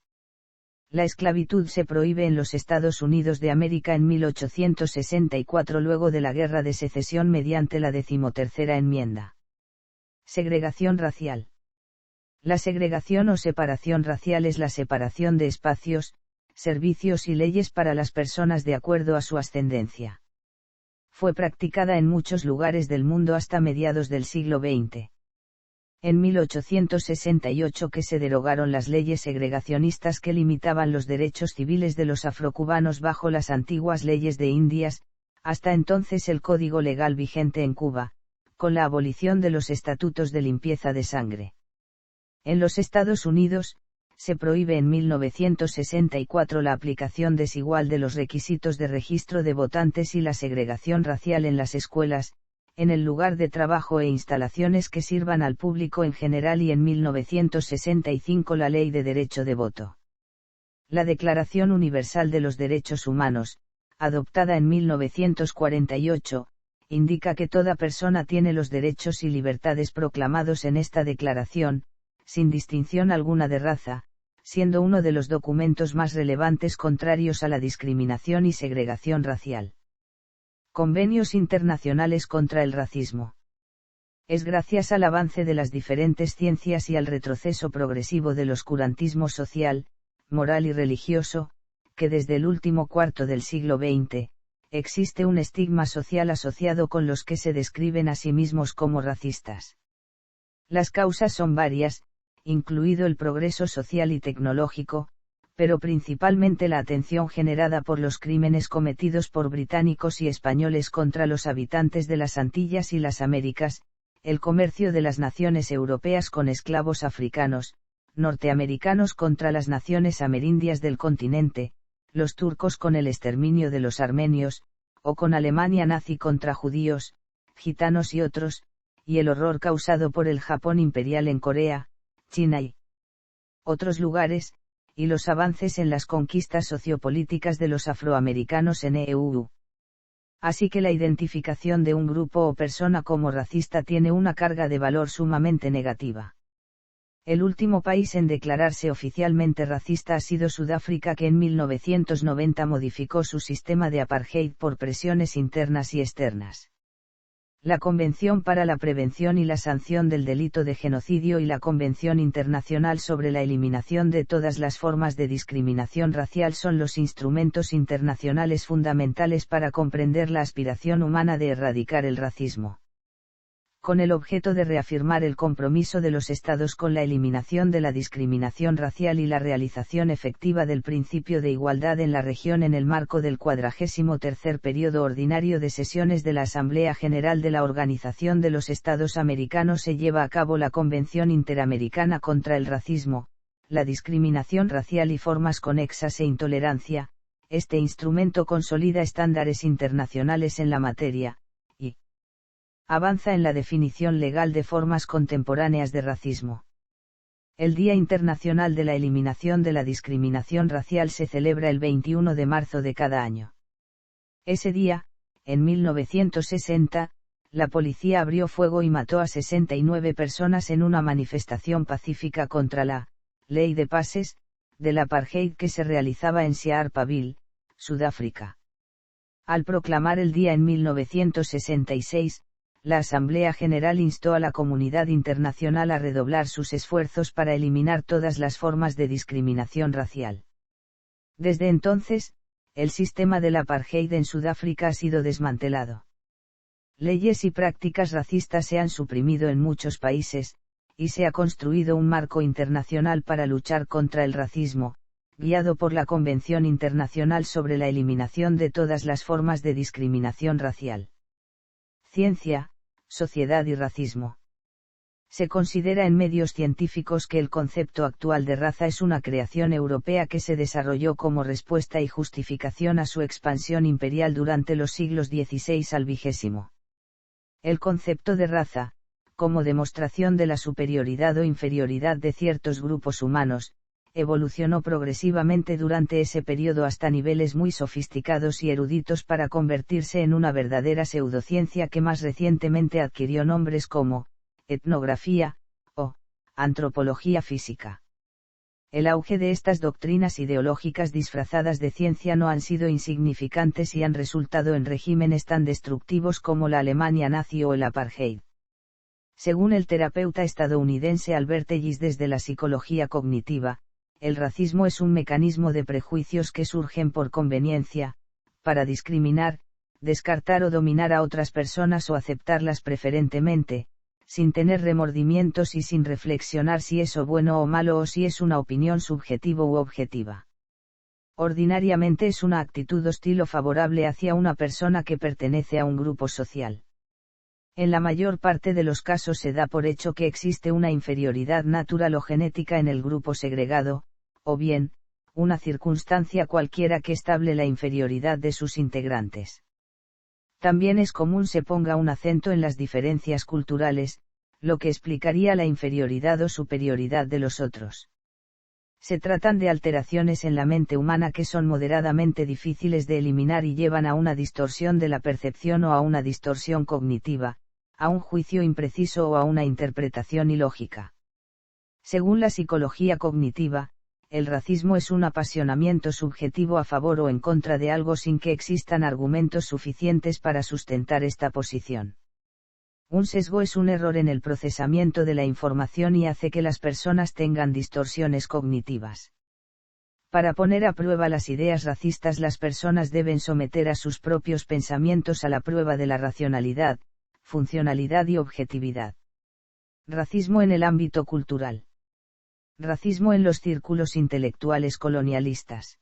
La esclavitud se prohíbe en los Estados Unidos de América en 1864 luego de la Guerra de Secesión mediante la 13ª enmienda. Segregación racial. La segregación o separación racial es la separación de espacios, servicios y leyes para las personas de acuerdo a su ascendencia. Fue practicada en muchos lugares del mundo hasta mediados del siglo XX. En 1868 que se derogaron las leyes segregacionistas que limitaban los derechos civiles de los afrocubanos bajo las antiguas leyes de Indias, hasta entonces el código legal vigente en Cuba, con la abolición de los estatutos de limpieza de sangre. En los Estados Unidos, se prohíbe en 1964 la aplicación desigual de los requisitos de registro de votantes y la segregación racial en las escuelas, en el lugar de trabajo e instalaciones que sirvan al público en general y en 1965 la Ley de Derecho de Voto. La Declaración Universal de los Derechos Humanos, adoptada en 1948, indica que toda persona tiene los derechos y libertades proclamados en esta declaración, sin distinción alguna de raza, siendo uno de los documentos más relevantes contrarios a la discriminación y segregación racial. Convenios internacionales contra el racismo. Es gracias al avance de las diferentes ciencias y al retroceso progresivo del oscurantismo social, moral y religioso, que desde el último cuarto del siglo XX, existe un estigma social asociado con los que se describen a sí mismos como racistas. Las causas son varias, incluido el progreso social y tecnológico, pero principalmente la atención generada por los crímenes cometidos por británicos y españoles contra los habitantes de las Antillas y las Américas, el comercio de las naciones europeas con esclavos africanos, norteamericanos contra las naciones amerindias del continente, los turcos con el exterminio de los armenios, o con Alemania nazi contra judíos, gitanos y otros, y el horror causado por el Japón imperial en Corea, China y otros lugares, y los avances en las conquistas sociopolíticas de los afroamericanos en EU. Así que la identificación de un grupo o persona como racista tiene una carga de valor sumamente negativa. El último país en declararse oficialmente racista ha sido Sudáfrica, que en 1990 modificó su sistema de apartheid por presiones internas y externas. La Convención para la Prevención y la Sanción del Delito de Genocidio y la Convención Internacional sobre la Eliminación de todas las formas de discriminación racial son los instrumentos internacionales fundamentales para comprender la aspiración humana de erradicar el racismo. Con el objeto de reafirmar el compromiso de los Estados con la eliminación de la discriminación racial y la realización efectiva del principio de igualdad en la región en el marco del 43º periodo ordinario de sesiones de la Asamblea General de la Organización de los Estados Americanos, se lleva a cabo la Convención Interamericana contra el Racismo, la Discriminación Racial y Formas Conexas e Intolerancia. Este instrumento consolida estándares internacionales en la materia, y avanza en la definición legal de formas contemporáneas de racismo. El Día Internacional de la Eliminación de la Discriminación Racial se celebra el 21 de marzo de cada año. Ese día, en 1960, la policía abrió fuego y mató a 69 personas en una manifestación pacífica contra la ley de pases del apartheid que se realizaba en Sharpeville, Sudáfrica. Al proclamar el día en 1966, la Asamblea General instó a la comunidad internacional a redoblar sus esfuerzos para eliminar todas las formas de discriminación racial. Desde entonces, el sistema del apartheid en Sudáfrica ha sido desmantelado. Leyes y prácticas racistas se han suprimido en muchos países, y se ha construido un marco internacional para luchar contra el racismo, guiado por la Convención Internacional sobre la Eliminación de todas las formas de discriminación racial. Ciencia, sociedad y racismo. Se considera en medios científicos que el concepto actual de raza es una creación europea que se desarrolló como respuesta y justificación a su expansión imperial durante los siglos XVI al XX. El concepto de raza, como demostración de la superioridad o inferioridad de ciertos grupos humanos, evolucionó progresivamente durante ese periodo hasta niveles muy sofisticados y eruditos para convertirse en una verdadera pseudociencia que más recientemente adquirió nombres como etnografía o antropología física. El auge de estas doctrinas ideológicas disfrazadas de ciencia no han sido insignificantes y han resultado en regímenes tan destructivos como la Alemania nazi o el apartheid. Según el terapeuta estadounidense Albert Ellis desde la psicología cognitiva, el racismo es un mecanismo de prejuicios que surgen por conveniencia, para discriminar, descartar o dominar a otras personas o aceptarlas preferentemente, sin tener remordimientos y sin reflexionar si es bueno o malo o si es una opinión subjetiva u objetiva. Ordinariamente es una actitud hostil o favorable hacia una persona que pertenece a un grupo social. En la mayor parte de los casos se da por hecho que existe una inferioridad natural o genética en el grupo segregado, o bien, una circunstancia cualquiera que estable la inferioridad de sus integrantes. También es común se ponga un acento en las diferencias culturales, lo que explicaría la inferioridad o superioridad de los otros. Se tratan de alteraciones en la mente humana que son moderadamente difíciles de eliminar y llevan a una distorsión de la percepción o a una distorsión cognitiva, a un juicio impreciso o a una interpretación ilógica. Según la psicología cognitiva, el racismo es un apasionamiento subjetivo a favor o en contra de algo sin que existan argumentos suficientes para sustentar esta posición. Un sesgo es un error en el procesamiento de la información y hace que las personas tengan distorsiones cognitivas. Para poner a prueba las ideas racistas, las personas deben someter a sus propios pensamientos a la prueba de la racionalidad, funcionalidad y objetividad. Racismo en el ámbito cultural. Racismo en los círculos intelectuales colonialistas.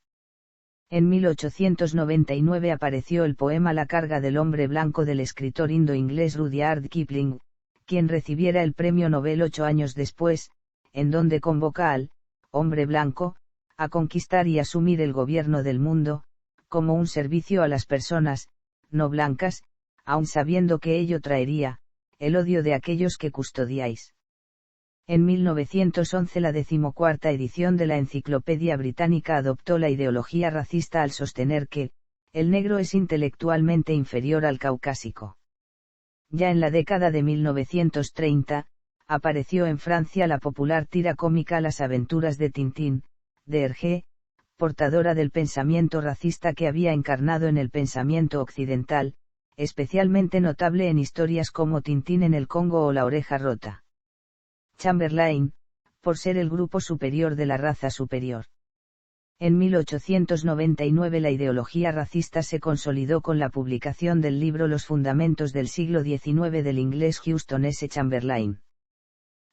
En 1899 apareció el poema La carga del hombre blanco del escritor indo-inglés Rudyard Kipling, quien recibiera el premio Nobel 8 años después, en donde convoca al hombre blanco a conquistar y asumir el gobierno del mundo, como un servicio a las personas no blancas, aun sabiendo que ello traería el odio de aquellos que custodiáis. En 1911 la 14ª edición de la Enciclopedia Británica adoptó la ideología racista al sostener que, el negro es intelectualmente inferior al caucásico. Ya en la década de 1930, apareció en Francia la popular tira cómica Las aventuras de Tintín, de Hergé, portadora del pensamiento racista que había encarnado en el pensamiento occidental, especialmente notable en historias como Tintín en el Congo o La oreja rota. Chamberlain, por ser el grupo superior de la raza superior. En 1899 la ideología racista se consolidó con la publicación del libro Los fundamentos del siglo XIX del inglés Houston S. Chamberlain.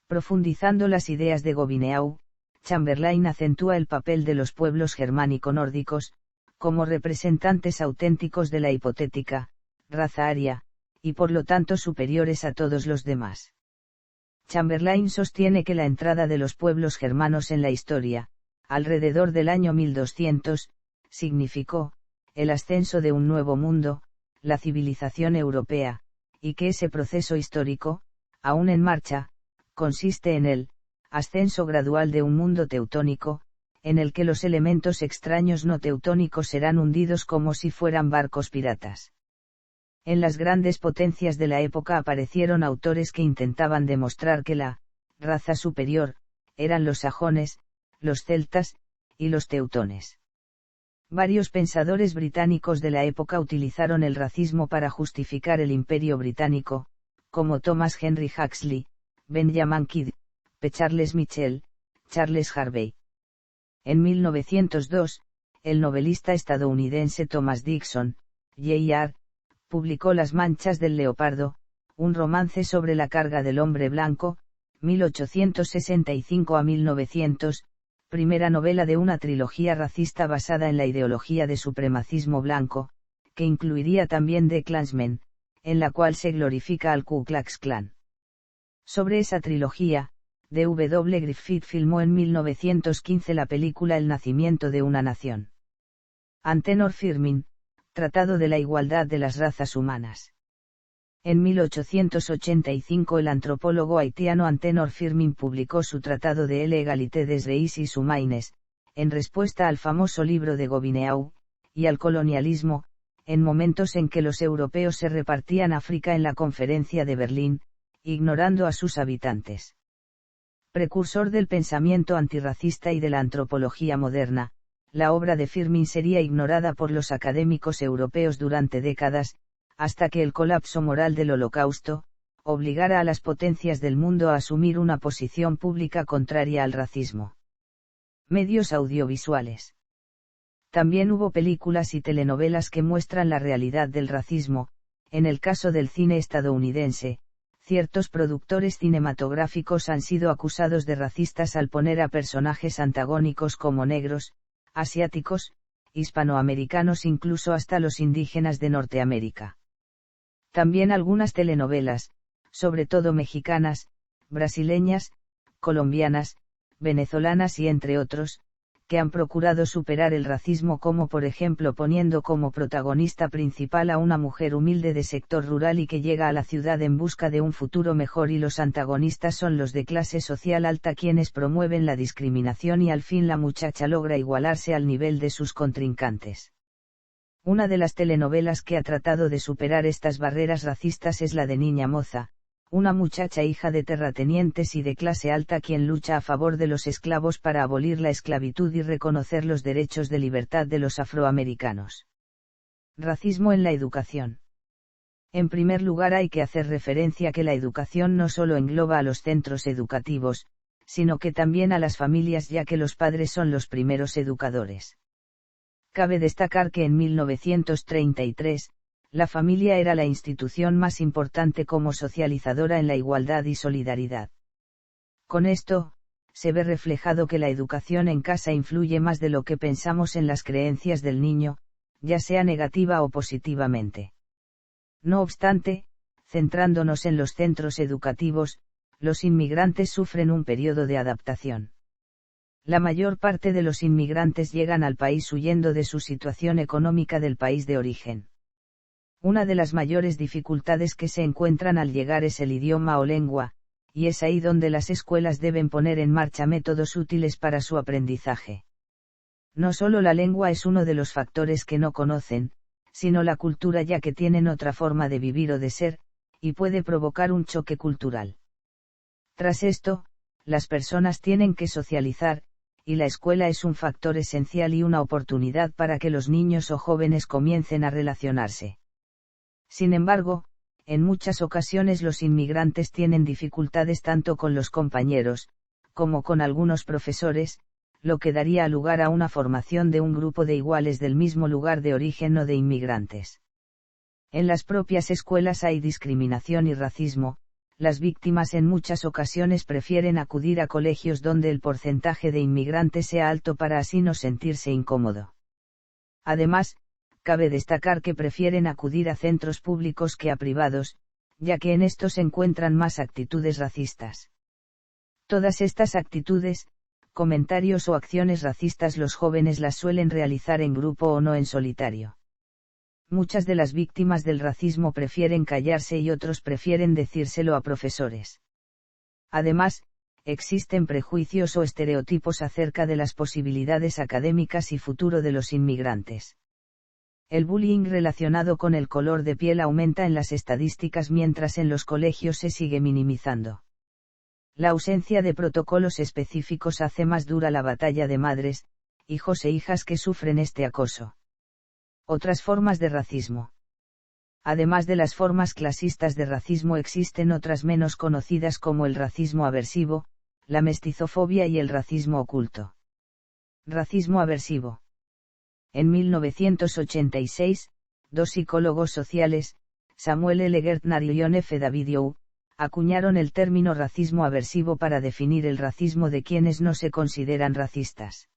Profundizando las ideas de Gobineau, Chamberlain acentúa el papel de los pueblos germánico-nórdicos, como representantes auténticos de la hipotética raza aria, y por lo tanto superiores a todos los demás. Chamberlain sostiene que la entrada de los pueblos germanos en la historia, alrededor del año 1200, significó el ascenso de un nuevo mundo, la civilización europea, y que ese proceso histórico, aún en marcha, consiste en el ascenso gradual de un mundo teutónico, en el que los elementos extraños no teutónicos serán hundidos como si fueran barcos piratas. En las grandes potencias de la época aparecieron autores que intentaban demostrar que la raza superior eran los sajones, los celtas, y los teutones. Varios pensadores británicos de la época utilizaron el racismo para justificar el imperio británico, como Thomas Henry Huxley, Benjamin Kidd, P. Charles Mitchell, Charles Harvey. En 1902, el novelista estadounidense Thomas Dixon, Jr., publicó Las manchas del leopardo, un romance sobre la carga del hombre blanco, 1865 a 1900, primera novela de una trilogía racista basada en la ideología de supremacismo blanco, que incluiría también The Klansmen, en la cual se glorifica al Ku Klux Klan. Sobre esa trilogía, D.W. Griffith filmó en 1915 la película El nacimiento de una nación. Antenor Firmin, Tratado de la igualdad de las razas humanas. En 1885 el antropólogo haitiano Antenor Firmin publicó su tratado de l'égalité des races humaines, en respuesta al famoso libro de Gobineau, y al colonialismo, en momentos en que los europeos se repartían África en la Conferencia de Berlín, ignorando a sus habitantes. Precursor del pensamiento antirracista y de la antropología moderna, la obra de Firmin sería ignorada por los académicos europeos durante décadas, hasta que el colapso moral del Holocausto obligara a las potencias del mundo a asumir una posición pública contraria al racismo. Medios audiovisuales. También hubo películas y telenovelas que muestran la realidad del racismo. En el caso del cine estadounidense, ciertos productores cinematográficos han sido acusados de racistas al poner a personajes antagónicos como negros, asiáticos, hispanoamericanos, incluso hasta los indígenas de Norteamérica. También algunas telenovelas, sobre todo mexicanas, brasileñas, colombianas, venezolanas y entre otros, que han procurado superar el racismo, como por ejemplo poniendo como protagonista principal a una mujer humilde de sector rural y que llega a la ciudad en busca de un futuro mejor, y los antagonistas son los de clase social alta, quienes promueven la discriminación, y al fin la muchacha logra igualarse al nivel de sus contrincantes. Una de las telenovelas que ha tratado de superar estas barreras racistas es la de Niña Moza, una muchacha hija de terratenientes y de clase alta quien lucha a favor de los esclavos para abolir la esclavitud y reconocer los derechos de libertad de los afroamericanos. Racismo en la educación. En primer lugar, hay que hacer referencia que la educación no solo engloba a los centros educativos, sino que también a las familias, ya que los padres son los primeros educadores. Cabe destacar que en 1933, la familia era la institución más importante como socializadora en la igualdad y solidaridad. Con esto, se ve reflejado que la educación en casa influye más de lo que pensamos en las creencias del niño, ya sea negativa o positivamente. No obstante, centrándonos en los centros educativos, los inmigrantes sufren un periodo de adaptación. La mayor parte de los inmigrantes llegan al país huyendo de su situación económica del país de origen. Una de las mayores dificultades que se encuentran al llegar es el idioma o lengua, y es ahí donde las escuelas deben poner en marcha métodos útiles para su aprendizaje. No solo la lengua es uno de los factores que no conocen, sino la cultura, ya que tienen otra forma de vivir o de ser, y puede provocar un choque cultural. Tras esto, las personas tienen que socializar, y la escuela es un factor esencial y una oportunidad para que los niños o jóvenes comiencen a relacionarse. Sin embargo, en muchas ocasiones los inmigrantes tienen dificultades tanto con los compañeros, como con algunos profesores, lo que daría lugar a una formación de un grupo de iguales del mismo lugar de origen o de inmigrantes. En las propias escuelas hay discriminación y racismo. Las víctimas en muchas ocasiones prefieren acudir a colegios donde el porcentaje de inmigrantes sea alto para así no sentirse incómodo. Además, cabe destacar que prefieren acudir a centros públicos que a privados, ya que en estos se encuentran más actitudes racistas. Todas estas actitudes, comentarios o acciones racistas los jóvenes las suelen realizar en grupo o no en solitario. Muchas de las víctimas del racismo prefieren callarse y otros prefieren decírselo a profesores. Además, existen prejuicios o estereotipos acerca de las posibilidades académicas y futuro de los inmigrantes. El bullying relacionado con el color de piel aumenta en las estadísticas, mientras en los colegios se sigue minimizando. La ausencia de protocolos específicos hace más dura la batalla de madres, hijos e hijas que sufren este acoso. Otras formas de racismo. Además de las formas clasistas de racismo, existen otras menos conocidas como el racismo aversivo, la mestizofobia y el racismo oculto. Racismo aversivo. En 1986, dos psicólogos sociales, Samuel L. Gertner y John F. Davidow, acuñaron el término racismo aversivo para definir el racismo de quienes no se consideran racistas.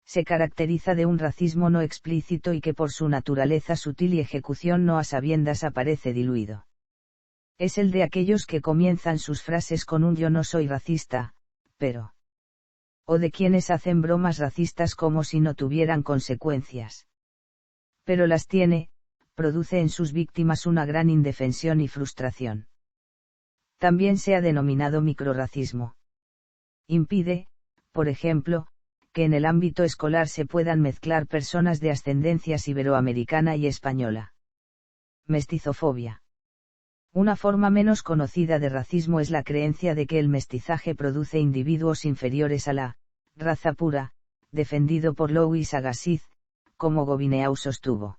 Se caracteriza de un racismo no explícito y que por su naturaleza sutil y ejecución no a sabiendas aparece diluido. Es el de aquellos que comienzan sus frases con un yo no soy racista, pero... o de quienes hacen bromas racistas como si no tuvieran consecuencias. Pero las tiene, produce en sus víctimas una gran indefensión y frustración. También se ha denominado microrracismo. Impide, por ejemplo, que en el ámbito escolar se puedan mezclar personas de ascendencias iberoamericana y española. Mestizofobia. Una forma menos conocida de racismo es la creencia de que el mestizaje produce individuos inferiores a la raza pura, defendido por Louis Agassiz, como Gobineau sostuvo.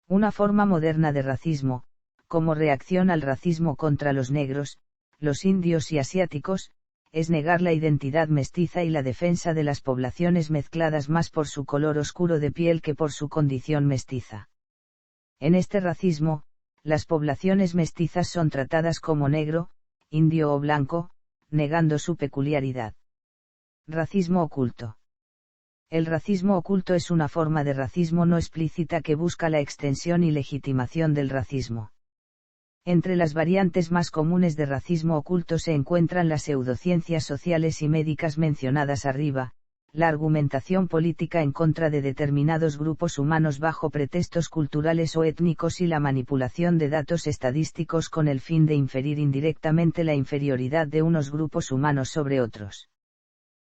Una forma moderna de racismo, como reacción al racismo contra los negros, los indios y asiáticos, es negar la identidad mestiza y la defensa de las poblaciones mezcladas más por su color oscuro de piel que por su condición mestiza. En este racismo, las poblaciones mestizas son tratadas como negro, indio o blanco, negando su peculiaridad. Racismo oculto. El racismo oculto es una forma de racismo no explícita que busca la extensión y legitimación del racismo. Entre las variantes más comunes de racismo oculto se encuentran las pseudociencias sociales y médicas mencionadas arriba, la argumentación política en contra de determinados grupos humanos bajo pretextos culturales o étnicos y la manipulación de datos estadísticos con el fin de inferir indirectamente la inferioridad de unos grupos humanos sobre otros.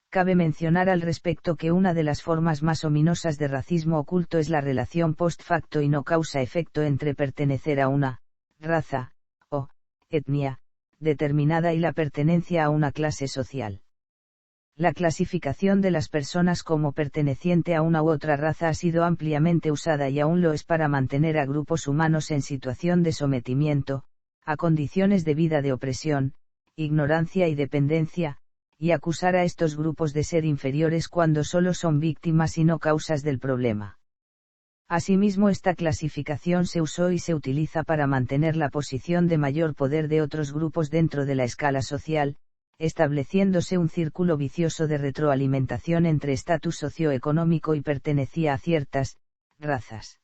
Cabe mencionar al respecto que una de las formas más ominosas de racismo oculto es la relación post facto y no causa-efecto entre pertenecer a una raza o etnia determinada y la pertenencia a una clase social. La clasificación de las personas como perteneciente a una u otra raza ha sido ampliamente usada y aún lo es para mantener a grupos humanos en situación de sometimiento, a condiciones de vida de opresión, ignorancia y dependencia, y acusar a estos grupos de ser inferiores cuando solo son víctimas y no causas del problema. Asimismo, esta clasificación se usó y se utiliza para mantener la posición de mayor poder de otros grupos dentro de la escala social, estableciéndose un círculo vicioso de retroalimentación entre estatus socioeconómico y pertenecía a ciertas razas.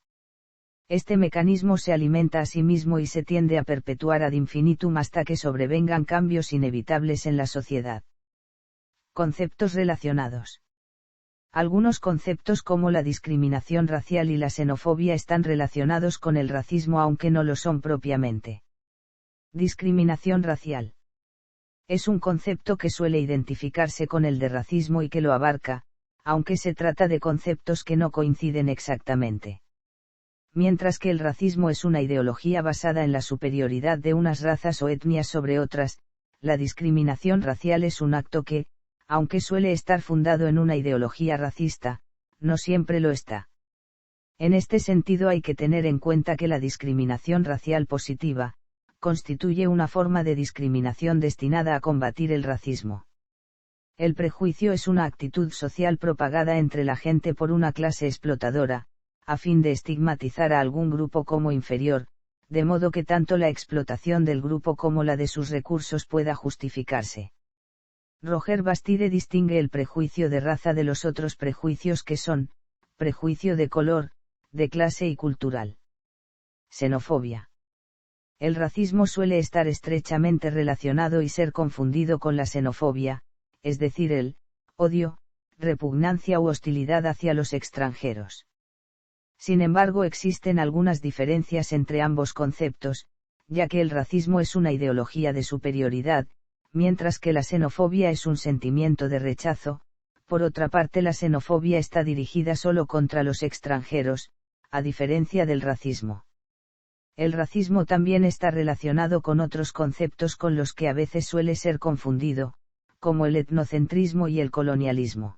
Este mecanismo se alimenta a sí mismo y se tiende a perpetuar ad infinitum hasta que sobrevengan cambios inevitables en la sociedad. Conceptos relacionados. Algunos conceptos como la discriminación racial y la xenofobia están relacionados con el racismo aunque no lo son propiamente. Discriminación racial. Es un concepto que suele identificarse con el de racismo y que lo abarca, aunque se trata de conceptos que no coinciden exactamente. Mientras que el racismo es una ideología basada en la superioridad de unas razas o etnias sobre otras, la discriminación racial es un acto que, aunque suele estar fundado en una ideología racista, no siempre lo está. En este sentido hay que tener en cuenta que la discriminación racial positiva, constituye una forma de discriminación destinada a combatir el racismo. El prejuicio es una actitud social propagada entre la gente por una clase explotadora, a fin de estigmatizar a algún grupo como inferior, de modo que tanto la explotación del grupo como la de sus recursos pueda justificarse. Roger Bastide distingue el prejuicio de raza de los otros prejuicios que son, prejuicio de color, de clase y cultural. Xenofobia. El racismo suele estar estrechamente relacionado y ser confundido con la xenofobia, es decir, el odio, repugnancia u hostilidad hacia los extranjeros. Sin embargo, existen algunas diferencias entre ambos conceptos, ya que el racismo es una ideología de superioridad, mientras que la xenofobia es un sentimiento de rechazo. Por otra parte, la xenofobia está dirigida solo contra los extranjeros, a diferencia del racismo. El racismo también está relacionado con otros conceptos con los que a veces suele ser confundido, como el etnocentrismo y el colonialismo.